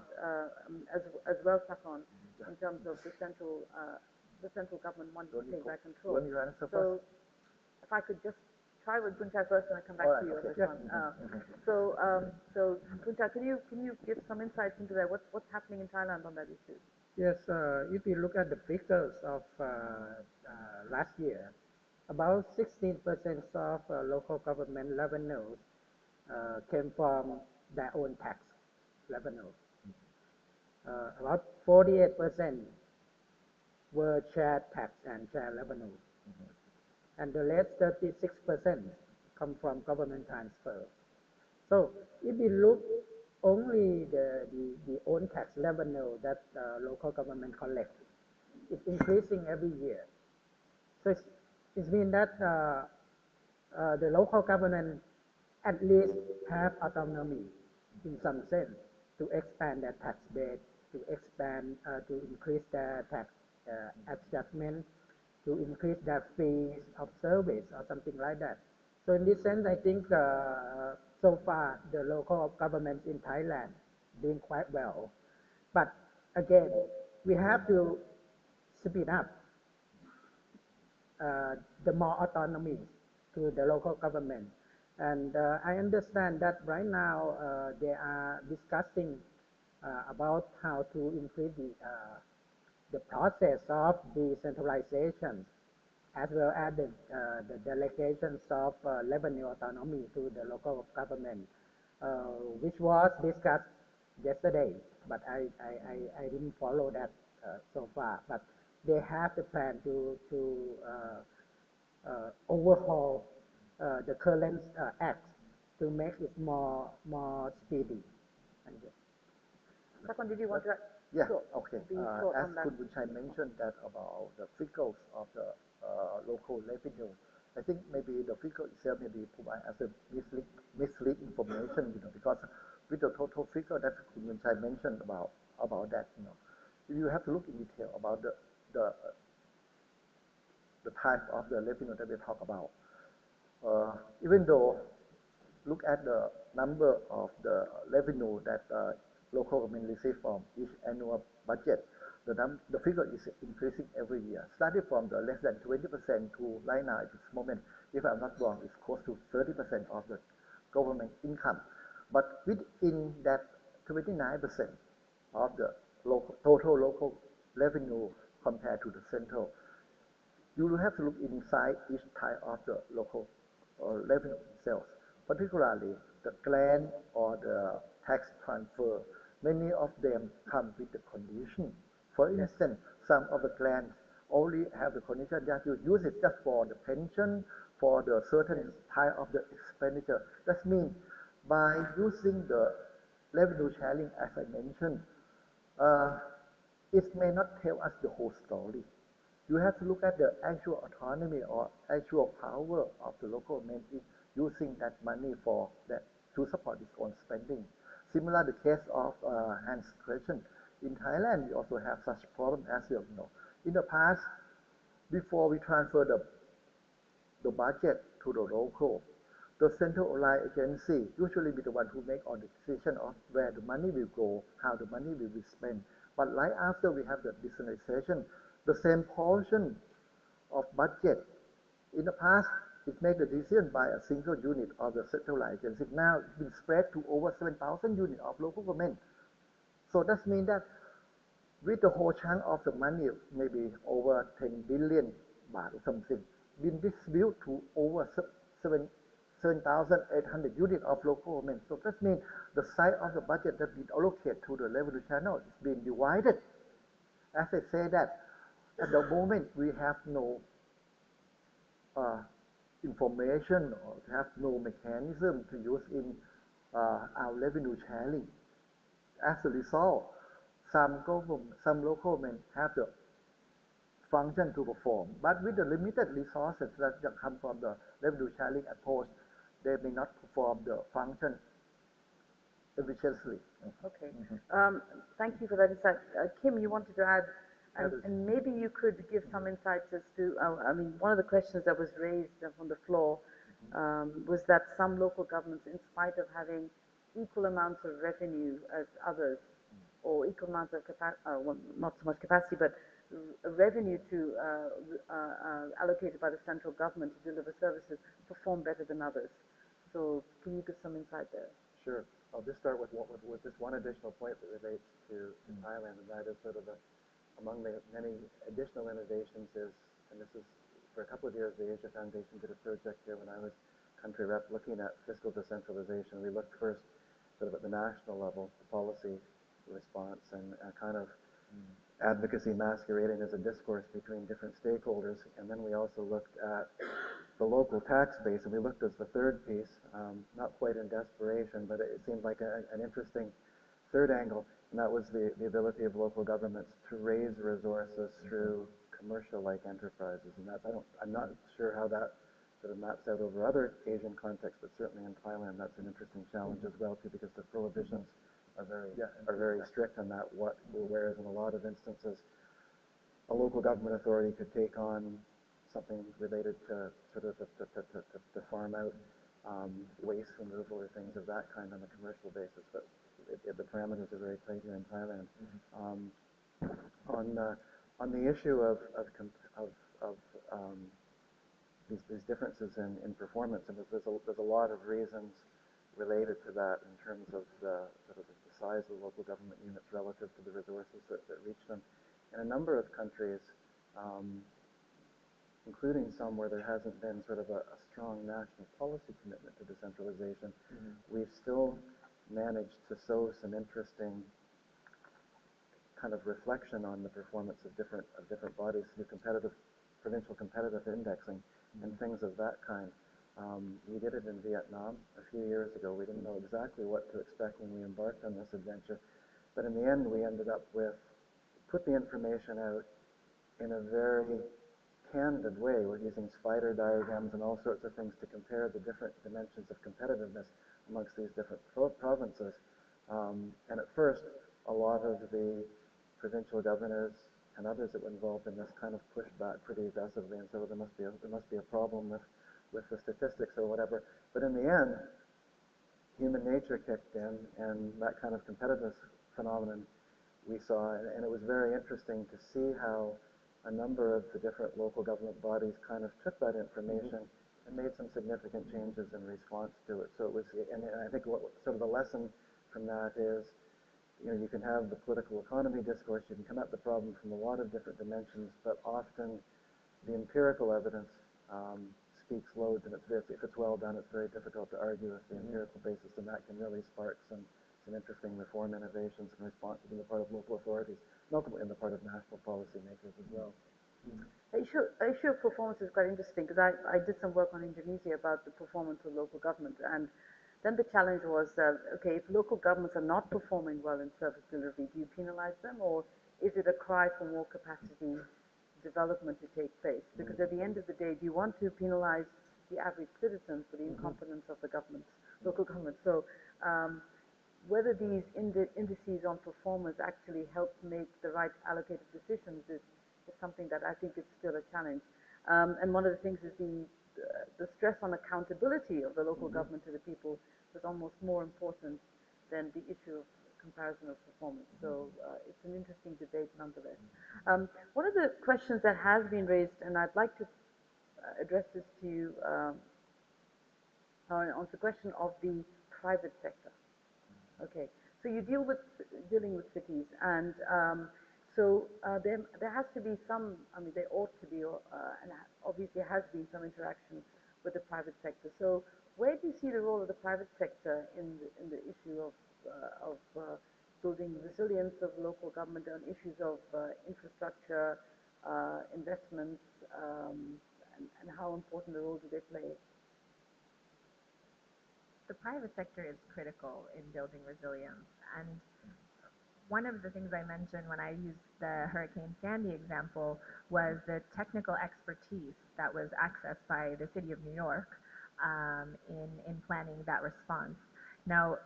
as well, Sakon, in terms of the central government wanting to take back control. So if I could just try with Boonchai first and I come back to you on this one. So Boonchai, can you give some insights into that? What's happening in Thailand on that issue?
Yes, if you look at the figures of last year, about 16% of local government revenues came from their own tax revenue. About 48% were shared tax and shared revenue. And the rest 36% come from government transfer. So if we look only the own tax revenue that local government collect, it's increasing every year. So it means that the local government at least have autonomy in some sense to expand their tax base, to increase their tax adjustment, to increase their fees of service or something like that. So in this sense, I think so far the local governments in Thailand doing quite well. But again, we have to speed up the more autonomy to the local government. And I understand that right now they are discussing about how to increase the process of decentralization, as well as the delegations of revenue autonomy to the local government, which was discussed yesterday, but I didn't follow that so far. But they have the plan to overhaul the current act to make it more speedy.
Sakon, did you want to?
Yeah, okay. As Boonchai mentioned that about the figures of the local revenue, I think maybe the figure itself may be provided as a mislead information, because with the total figure that Boonchai mentioned about that, you have to look in detail about the type of the revenue that we talk about. Even though look at the number of the revenue that local government receive from each annual budget, the figure is increasing every year, starting from the less than 20% to right now at this moment, if I'm not wrong, it's close to 30% of the government income. But within that 29% of the total local revenue compared to the central, you will have to look inside each type of the local revenue itself, particularly the grant or the tax transfer. Many of them come with the condition. For instance, some of the grants only have the condition that you use it just for the pension, for the certain type of the expenditure. That means by using the revenue sharing, as I mentioned, it may not tell us the whole story. You have to look at the actual autonomy or actual power of the local government using that money for that to support its own spending. Similar the case of Hans question. In Thailand, we also have such problem as you know. In the past, before we transfer the budget to the local, the centralized agency usually be the one who make all the decision of where the money will go, how the money will be spent. But right after we have the decentralization, the same portion of budget in the past it made the decision by a single unit of the centralized agency. Now it's been spread to over 7,000 units of local government. So that means that with the whole chunk of the money, maybe over 10 billion baht or something, been distributed to over 7,800 units of local government. So that means the size of the budget that been allocated to the revenue channel is being divided. As I say that, at the moment we have no information or have no mechanism to use in our revenue sharing. As a result, some local government have the function to perform, but with the limited resources that come from the revenue sharing approach, they may not perform the function efficiently.
Okay. Thank you for that insight. Kim, you wanted to add, and maybe you could give some insights as to, I mean, one of the questions that was raised from the floor was that some local governments, in spite of having equal amounts of revenue as others, or equal amounts of well, not so much capacity, but revenue to allocated by the central government to deliver services, perform better than others. So can you give some insight there?
Sure. I'll just start with this one additional point that relates to Thailand, and that is sort of among the many additional innovations is, and this is for a couple of years, the Asia Foundation did a project here when I was country rep looking at fiscal decentralization. We looked first sort of at the national level, the policy response, and kind of advocacy masquerading as a discourse between different stakeholders. And then we also looked at the local tax base, and we looked as the third piece, not quite in desperation, but it seemed like an interesting third angle, and that was the ability of local governments to raise resources through commercial-like enterprises. And that, I'm not sure how that sort of maps out over other Asian contexts, but certainly in Thailand, that's an interesting challenge as well too, because the prohibitions are very strict on that. Whereas in a lot of instances, a local government authority could take on something related to sort of the farm out waste removal or things of that kind on a commercial basis, but the parameters are very tight here in Thailand. On the issue of these differences in performance, and there's a lot of reasons related to that in terms of the size of the local government units relative to the resources that reach them. In a number of countries, including some where there hasn't been sort of a strong national policy commitment to decentralization, we've still managed to sow some interesting kind of reflection on the performance of different bodies through provincial competitive indexing and things of that kind. We did it in Vietnam a few years ago. We didn't know exactly what to expect when we embarked on this adventure, but in the end we ended up with, put the information out in a very candid way. We're using spider diagrams and all sorts of things to compare the different dimensions of competitiveness amongst these different provinces. And at first, a lot of the provincial governors and others that were involved in this kind of pushed back pretty aggressively and said, well, there must be a problem with the statistics or whatever. But in the end, human nature kicked in, and that kind of competitiveness phenomenon we saw, and it was very interesting to see how a number of the different local government bodies kind of took that information and made some significant changes in response to it. So it was, and I think what sort of the lesson from that is, you know, you can have the political economy discourse, you can come at the problem from a lot of different dimensions, but often the empirical evidence speaks loads, and if it's well done, it's very difficult to argue with the empirical basis, and that can really spark some interesting reform innovations and responses on the part of local authorities, and ultimately on the part of national policymakers as well.
The issue of performance is quite interesting, because I did some work on Indonesia about the performance of local government, and then the challenge was, okay, if local governments are not performing well in service delivery, do you penalize them, or is it a cry for more capacity development to take place? Because at the end of the day, do you want to penalize the average citizen for the incompetence of the government? local government. So whether these indices on performance actually help make the right allocated decisions is something that I think is still a challenge. And one of the things is the stress on accountability of the local government to the people is almost more important than the issue of comparison of performance. So it's an interesting debate nonetheless. One of the questions that has been raised, and I'd like to address this to you on the question of the private sector. Okay, so you dealing with cities, and so there has to be some, I mean, there ought to be, and obviously has been some interaction with the private sector. So where do you see the role of the private sector in the issue of building resilience of local government on issues of infrastructure, investments, and how important a role do they play?
The private sector is critical in building resilience, and one of the things I mentioned when I used the Hurricane Sandy example was the technical expertise that was accessed by the City of New York in planning that response. Now,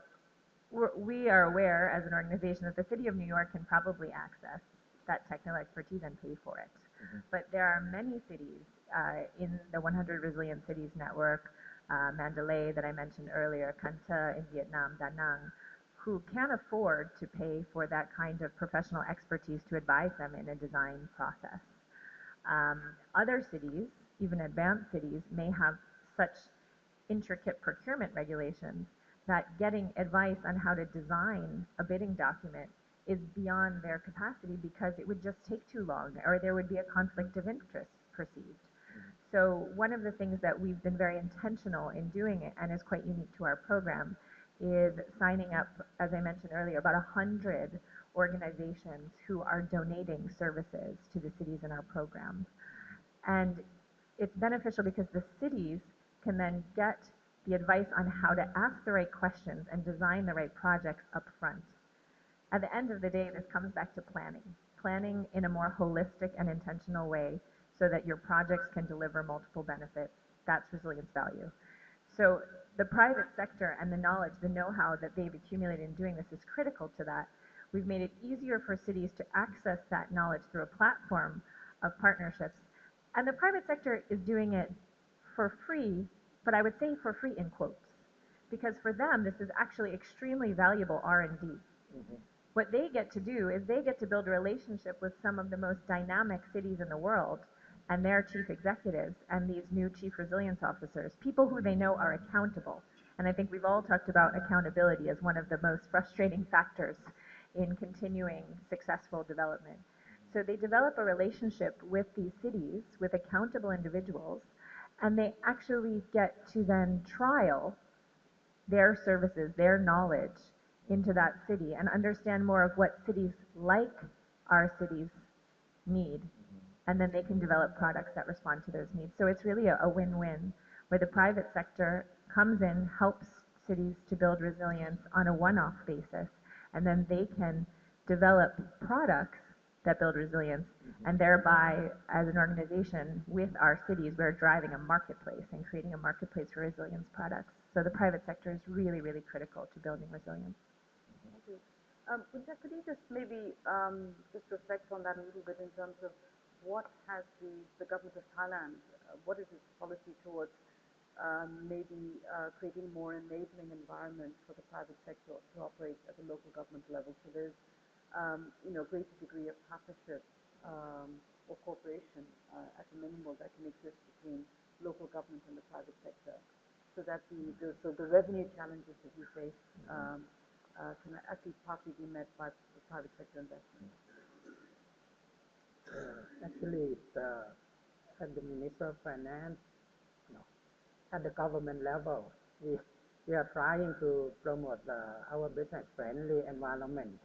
we are aware as an organization that the City of New York can probably access that technical expertise and pay for it. But there are many cities in the 100 Resilient Cities Network, Mandalay that I mentioned earlier, Kanta in Vietnam, Da Nang, who can afford to pay for that kind of professional expertise to advise them in a design process. Other cities, even advanced cities, may have such intricate procurement regulations that getting advice on how to design a bidding document is beyond their capacity because it would just take too long, or there would be a conflict of interest perceived. So one of the things that we've been very intentional in doing it, and is quite unique to our program, is signing up, as I mentioned earlier, about 100 organizations who are donating services to the cities in our program. And it's beneficial because the cities can then get the advice on how to ask the right questions and design the right projects up front. At the end of the day, this comes back to planning in a more holistic and intentional way so that your projects can deliver multiple benefits. That's resilience value. So the private sector and the knowledge, the know-how that they've accumulated in doing this is critical to that. We've made it easier for cities to access that knowledge through a platform of partnerships. And the private sector is doing it for free, but I would say for free in quotes, because for them this is actually extremely valuable R&D. What they get to do is they get to build a relationship with some of the most dynamic cities in the world and their chief executives and these new chief resilience officers, people who they know are accountable. And I think we've all talked about accountability as one of the most frustrating factors in continuing successful development. So they develop a relationship with these cities, with accountable individuals, and they actually get to then trial their services, their knowledge into that city and understand more of what cities like our cities need. And then they can develop products that respond to those needs. So it's really a win-win where the private sector comes in, helps cities to build resilience on a one-off basis, and then they can develop products that build resilience, and thereby, as an organization, with our cities, we're driving a marketplace and creating a marketplace for resilience products. So the private sector is really, really critical to building resilience.
Thank you. Boonchai, could you just maybe just reflect on that a little bit in terms of what has the government of Thailand, what is its policy towards maybe creating more enabling environment for the private sector to operate at the local government level? So there's greater degree of partnership or cooperation at a minimal that can exist between local government and the private sector, so that the revenue challenges that you face can actually partly be met by the private sector investment.
Actually, at the Minister of Finance, at the government level, we are trying to promote our business-friendly environment.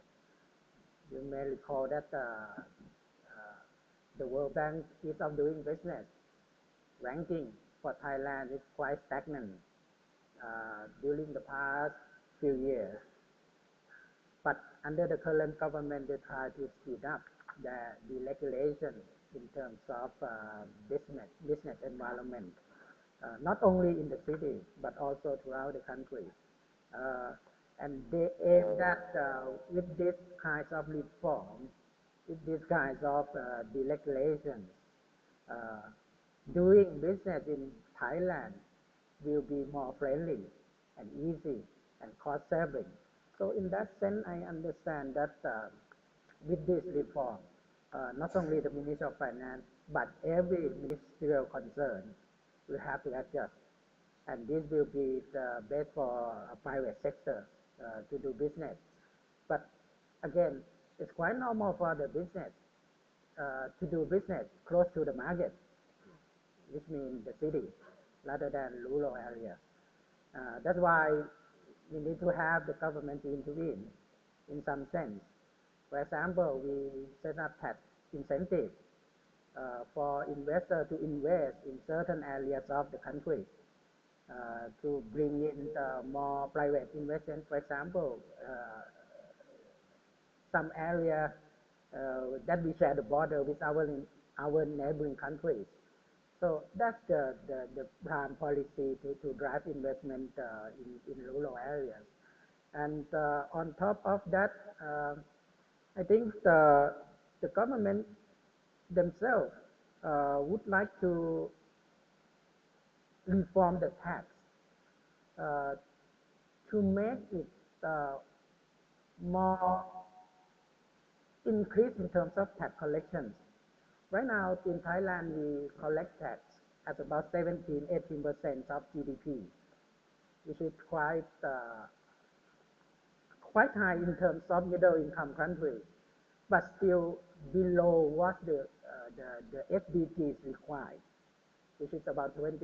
You may recall that the World Bank Ease of Doing Business ranking for Thailand is quite stagnant during the past few years. But under the current government, they try to speed up the deregulation in terms of business environment. not only in the city, but also throughout the country. And they aim that with this kinds of reform, with these kinds of deregulation, doing business in Thailand will be more friendly and easy and cost-saving. So in that sense, I understand that with this reform, not only the Ministry of Finance, but every ministerial concern will have to adjust. And this will be the best for private sector to do business. But again, it's quite normal for the business to do business close to the market, which means the city, rather than rural areas. That's why we need to have the government to intervene in some sense. For example, we set up tax incentives for investors to invest in certain areas of the country to bring in more private investment. For example, some area that we share the border with our neighboring countries. So that's the prime policy to drive investment in rural areas. And on top of that, I think the government themselves would like to reform the tax to make it more increase in terms of tax collections. Right now in Thailand, we collect tax at about 17–18% of GDP, which is quite high in terms of middle income countries, but still below what the SDGs require, which is about 20%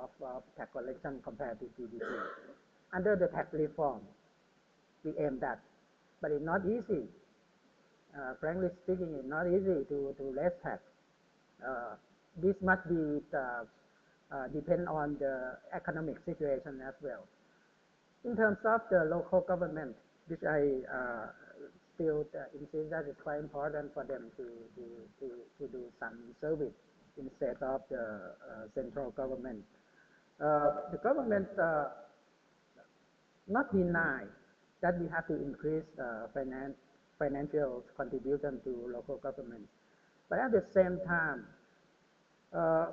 of tax collection compared to GDP. Under the tax reform, we aim that, but it's not easy. Frankly speaking, it's not easy to raise tax. This must be depend on the economic situation as well. In terms of the local government, which I still insist that it's quite important for them to do some service instead of the central government. The government not deny that we have to increase financial contribution to local government, but at the same time,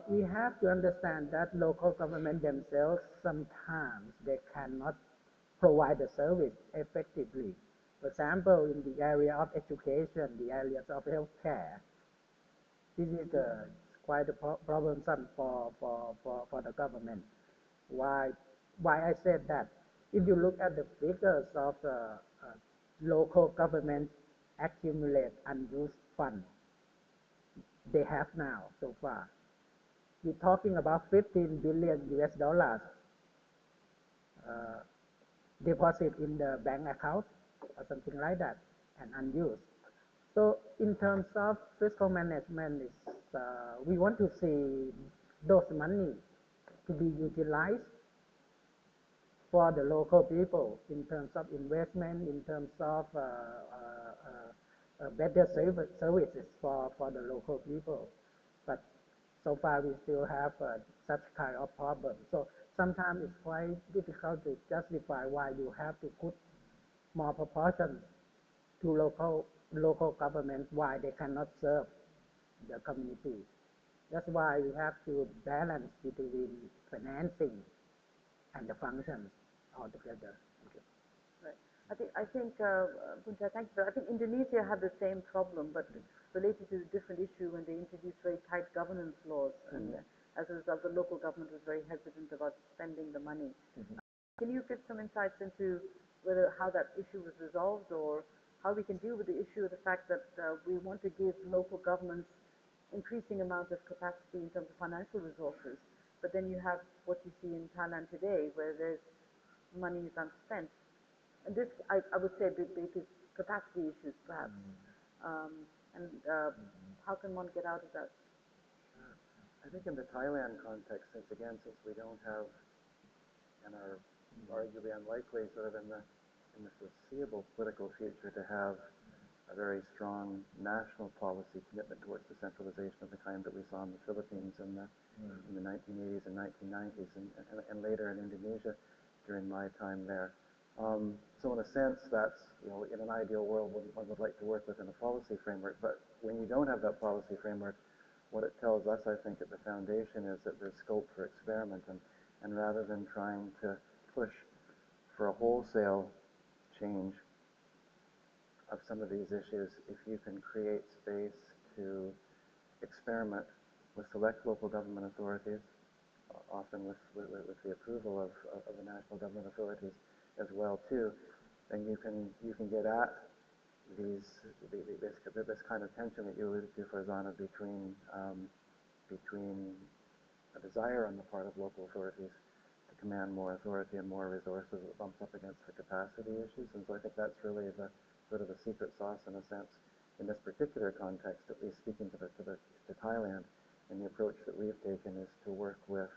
we have to understand that local government themselves sometimes they cannot provide the service effectively. For example, in the area of education, the areas of healthcare, this is quite a problem for the government. Why I said that? If you look at the figures of local government accumulate unused funds they have now so far, we're talking about 15 billion US dollars deposit in the bank account or something like that and unused. So in terms of fiscal management, we want to see those money to be utilized for the local people in terms of investment, in terms of better services for the local people. But so far we still have such kind of problem. So sometimes it's quite difficult to justify why you have to put more proportion to local government, why they cannot serve the community. That's why we have to balance between financing and the functions altogether. Thank you.
Right. I think Boonchai, thank you. I think Indonesia had the same problem, but related to a different issue when they introduced very tight governance laws, and as a result, the local government was very hesitant about spending the money. Can you give some insights into how that issue was resolved, or how we can deal with the issue of the fact that we want to give local governments increasing amount of capacity in terms of financial resources, but then you have what you see in Thailand today, where there's money is unspent. And this, I would say, due to capacity issues, perhaps. How can one get out of that?
I think in the Thailand context, since we don't have, and are arguably unlikely, sort of in the foreseeable political future, to have a very strong national policy commitment towards decentralization of the kind that we saw in the Philippines in the 1980s and 1990s, and later in Indonesia during my time there. So in a sense, that's, in an ideal world, one would like to work within a policy framework, but when you don't have that policy framework, what it tells us, I think, at the foundation is that there's scope for experiment, and rather than trying to push for a wholesale change of some of these issues, if you can create space to experiment with select local government authorities, often with the approval of the national government authorities as well too, then you can get at this kind of tension that you alluded to, Farzana, between a desire on the part of local authorities to command more authority and more resources that bumps up against the capacity issues. And so I think that's really the sort of the secret sauce, in a sense, in this particular context, at least speaking to Thailand. And the approach that we've taken is to work with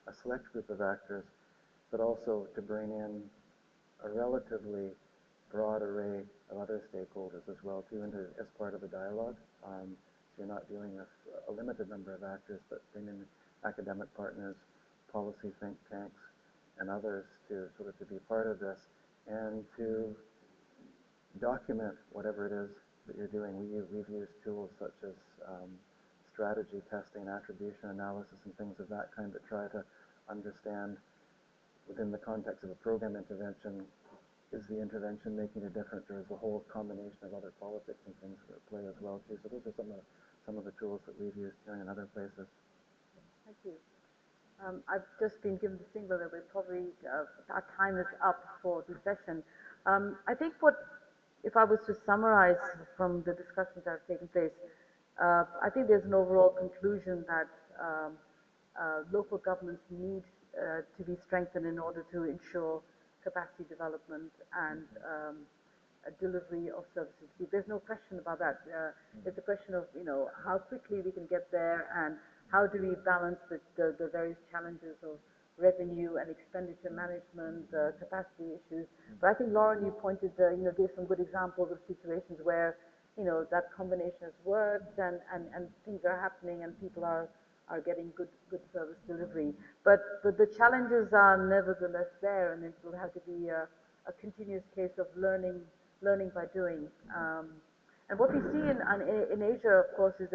a select group of actors, but also to bring in a relatively broad array of other stakeholders as well too, as part of the dialogue. So you're not dealing with a limited number of actors, but bring in academic partners, policy think tanks, and others to sort of to be part of this and to document whatever it is that you're doing. We've used tools such as strategy testing, attribution analysis, and things of that kind that try to understand within the context of a program intervention, is the intervention making a difference, or is the whole combination of other politics and things that play as well too? So those are some of the tools that we've used here in other places.
Thank you. I've just been given the signal that we're probably, our time is up for the session. I think if I was to summarize from the discussions that have taken place, I think there's an overall conclusion that local governments need to be strengthened in order to ensure capacity development and a delivery of services. There's no question about that. It's a question of, how quickly we can get there and how do we balance the various challenges of revenue and expenditure management, capacity issues. But I think, Lauren, you pointed, gave some good examples of situations where, that combination has worked and things are happening and people are getting good service delivery. But the challenges are nevertheless there, and it will have to be a continuous case of learning by doing. And what we see in Asia, of course, is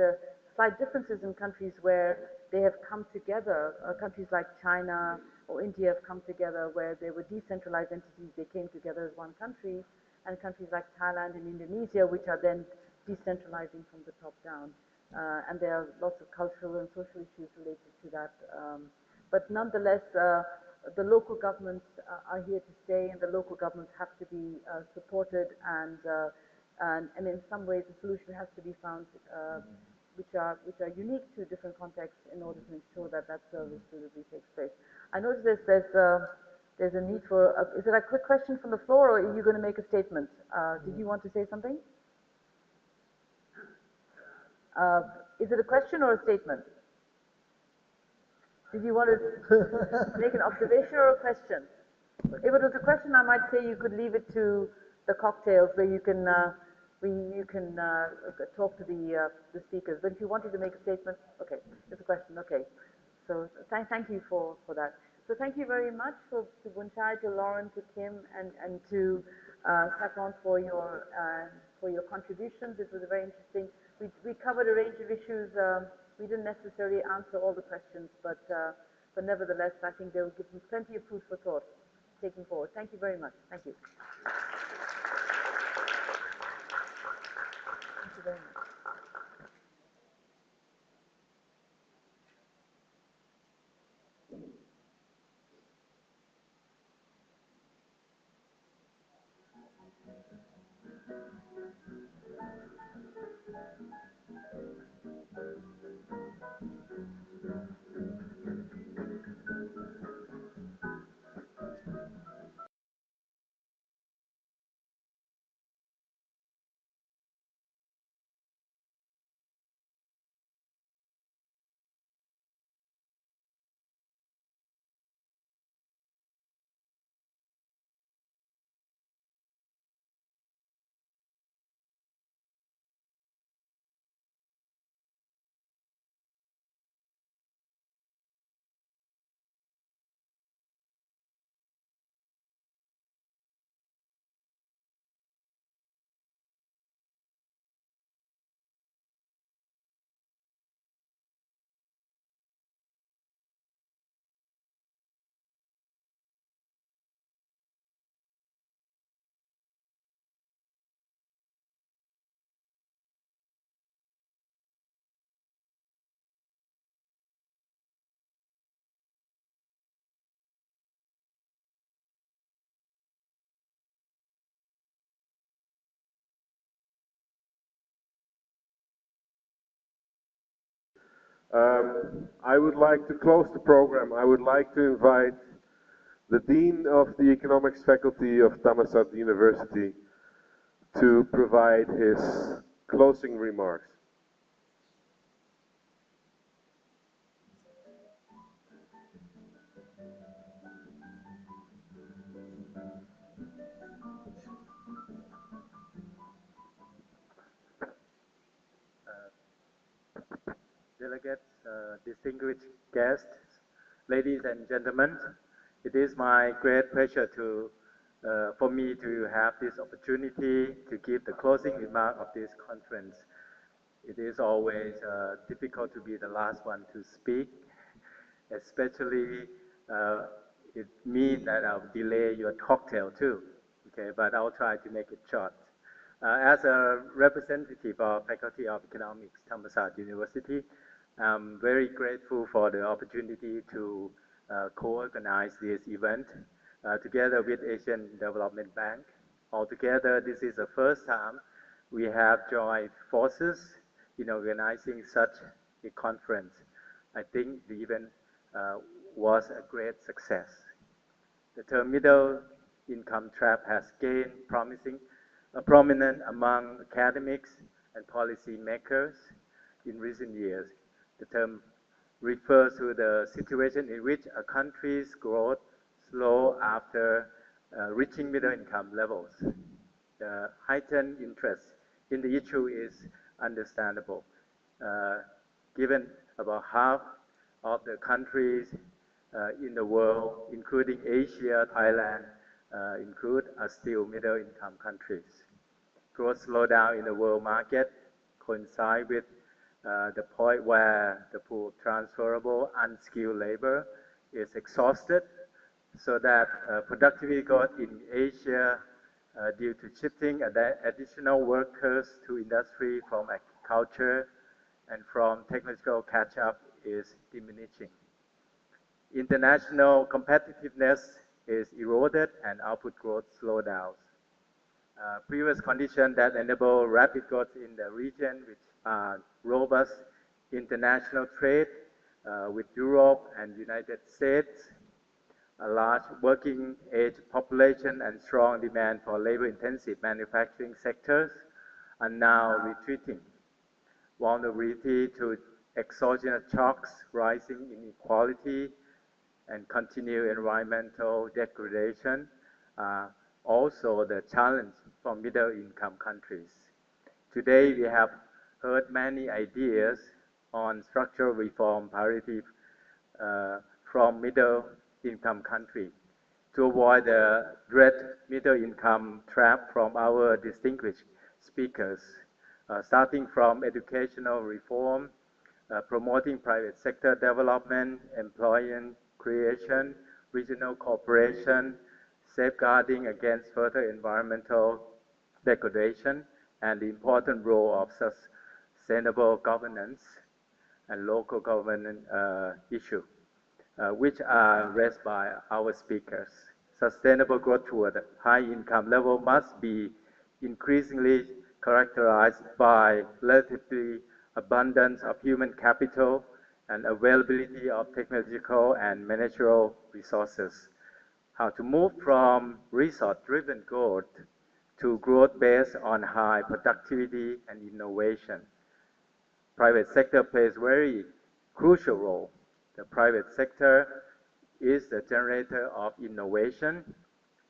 slight differences in countries where they have come together. Countries like China or India have come together where they were decentralized entities. They came together as one country, and countries like Thailand and Indonesia, which are then decentralizing from the top down. And there are lots of cultural and social issues related to that. But nonetheless, the local governments are here to stay, and the local governments have to be supported, and in some ways the solution has to be found which are unique to different contexts in order to ensure that service delivery takes place. I notice there's a need for, is it a quick question from the floor, or are you going to make a statement? Did you want to say something? Is it a question or a statement? Did you want to make an observation or a question? If it was a question, I might say you could leave it to the cocktails where you can talk to the speakers. But if you wanted to make a statement, okay, it's a question, okay. So thank you for that. So thank you very much to Boonchai, to Lauren, to Kim, and to Sakon for your contributions. It was very interesting. We covered a range of issues. We didn't necessarily answer all the questions, but nevertheless, I think they will give them plenty of food for thought taking forward. Thank you very much. Thank you. Thank you very much.
I would like to close the program. I would like to invite the Dean of the Economics Faculty of Thammasat University to provide his closing remarks.
Delegates, distinguished guests, ladies and gentlemen, it is my great pleasure for me to have this opportunity to give the closing remark of this conference. It is always difficult to be the last one to speak, especially it means that I'll delay your cocktail too, okay, but I'll try to make it short. As a representative of Faculty of Economics, Thammasat University, I'm very grateful for the opportunity to co-organize this event together with Asian Development Bank. Altogether, this is the first time we have joined forces in organizing such a conference. I think the event was a great success. The term middle income trap has gained prominent among academics and policy makers in recent years. The term refers to the situation in which a country's growth slows after reaching middle income levels. The heightened interest in the issue is understandable, given about half of the countries in the world, including Asia, Thailand, are still middle income countries. Growth slowdown in the world market coincides with the point where the pool of transferable unskilled labor is exhausted, so that productivity growth in Asia due to shifting additional workers to industry from agriculture and from technological catch-up is diminishing. International competitiveness is eroded and output growth slows down. Previous conditions that enable rapid growth in the region, which are robust international trade with Europe and United States, a large working age population and strong demand for labor-intensive manufacturing sectors are now retreating. Vulnerability to exogenous shocks, rising inequality, and continued environmental degradation are also the challenge for middle-income countries. Today, we have heard many ideas on structural reform priorities from middle-income countries. To avoid the dread middle-income trap from our distinguished speakers, starting from educational reform, promoting private sector development, employment creation, regional cooperation, safeguarding against further environmental degradation, and the important role of sustainable governance and local government issues, which are raised by our speakers. Sustainable growth toward a high income level must be increasingly characterized by relatively abundance of human capital and availability of technological and managerial resources. How to move from resource-driven growth to growth based on high productivity and innovation. Private sector plays a very crucial role. The private sector is the generator of innovation,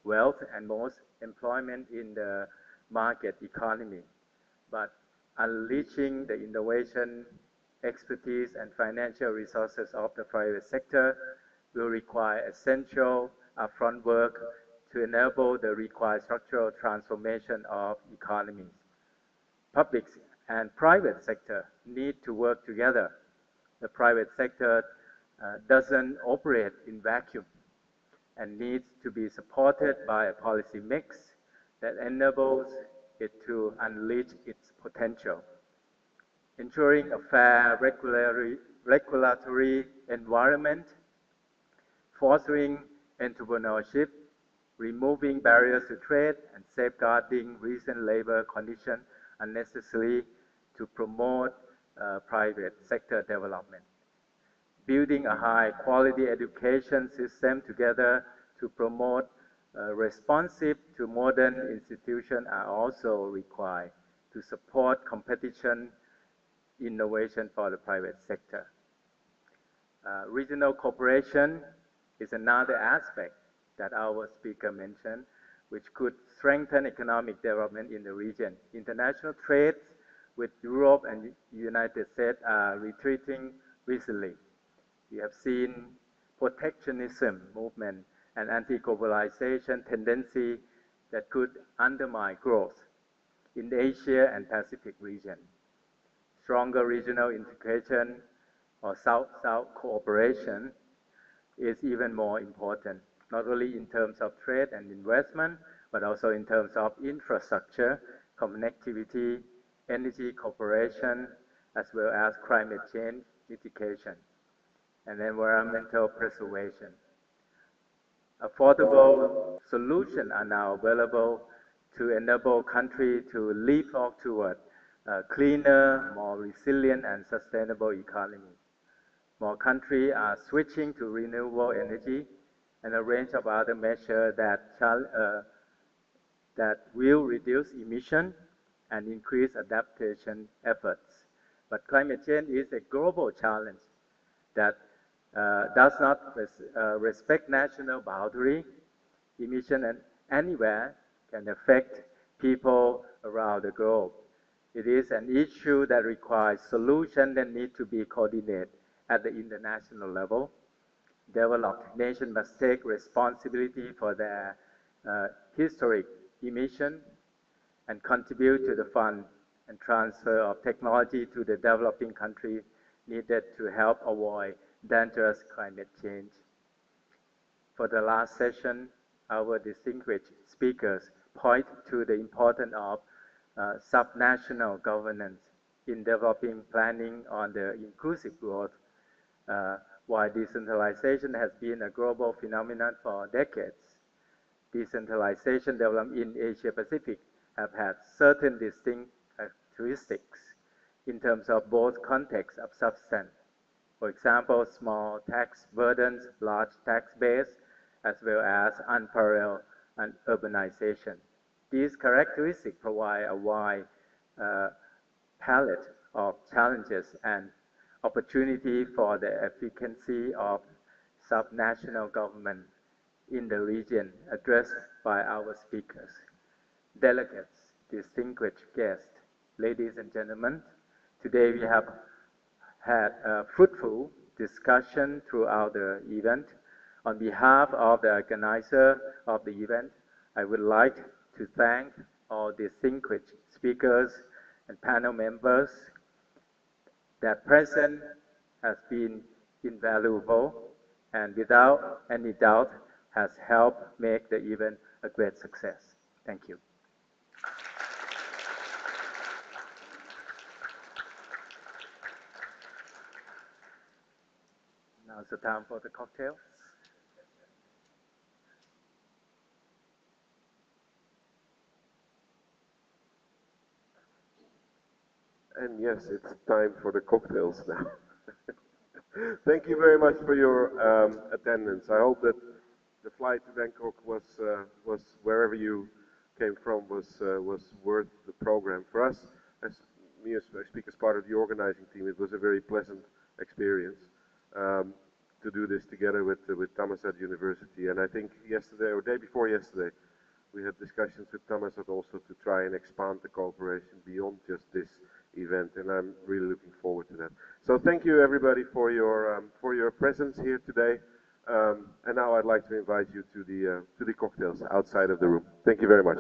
wealth, and most employment in the market economy. But unleashing the innovation, expertise, and financial resources of the private sector will require essential upfront work to enable the required structural transformation of economies. Public and private sector need to work together. The private sector doesn't operate in vacuum and needs to be supported by a policy mix that enables it to unleash its potential. Ensuring a fair regulatory environment, fostering entrepreneurship, removing barriers to trade, and safeguarding recent labor conditions are necessary to promote private sector development. Building a high-quality education system together to promote responsive to modern institutions are also required to support competition, innovation for the private sector. Regional cooperation is another aspect that our speaker mentioned, which could strengthen economic development in the region. International trade with Europe and United States are retreating recently. We have seen protectionism movement and anti-globalization tendency that could undermine growth in the Asia and Pacific region. Stronger regional integration or South-South cooperation is even more important, not only in terms of trade and investment, but also in terms of infrastructure, connectivity, energy cooperation, as well as climate change mitigation and environmental preservation. Affordable solutions are now available to enable countries to leapfrog toward a cleaner, more resilient and sustainable economy. More countries are switching to renewable energy and a range of other measures that will reduce emission and increase adaptation efforts. But climate change is a global challenge that does not respect national boundary. Emission anywhere can affect people around the globe. It is an issue that requires solutions that need to be coordinated at the international level. Developed nations must take responsibility for their historic emission and contribute to the fund and transfer of technology to the developing countries needed to help avoid dangerous climate change. For the last session, our distinguished speakers point to the importance of subnational governance in developing planning on the inclusive growth. While decentralization has been a global phenomenon for decades, decentralization development in Asia Pacific have had certain distinct characteristics in terms of both context of substance. For example, small tax burdens, large tax base, as well as unparalleled urbanization. These characteristics provide a wide palette of challenges and opportunity for the efficacy of subnational government in the region addressed by our speakers. Delegates, distinguished guests, ladies and gentlemen, today we have had a fruitful discussion throughout the event. On behalf of the organizer of the event, I would like to thank all distinguished speakers and panel members. Their presence has been invaluable and without any doubt has helped make the event a great success. Thank you. Now it's the time for the cocktail.
And yes, it's time for the cocktails now. Thank you very much for your attendance. I hope that the flight to Bangkok was wherever you came from was worth the program. For us, as me as I speak as part of the organizing team, it was a very pleasant experience to do this together with Thammasat University. And I think yesterday or day before yesterday, we had discussions with Thammasat also to try and expand the cooperation beyond just this event, and I'm really looking forward to that. So thank you everybody for your presence here today. And now I'd like to invite you to the cocktails outside of the room. Thank you very much.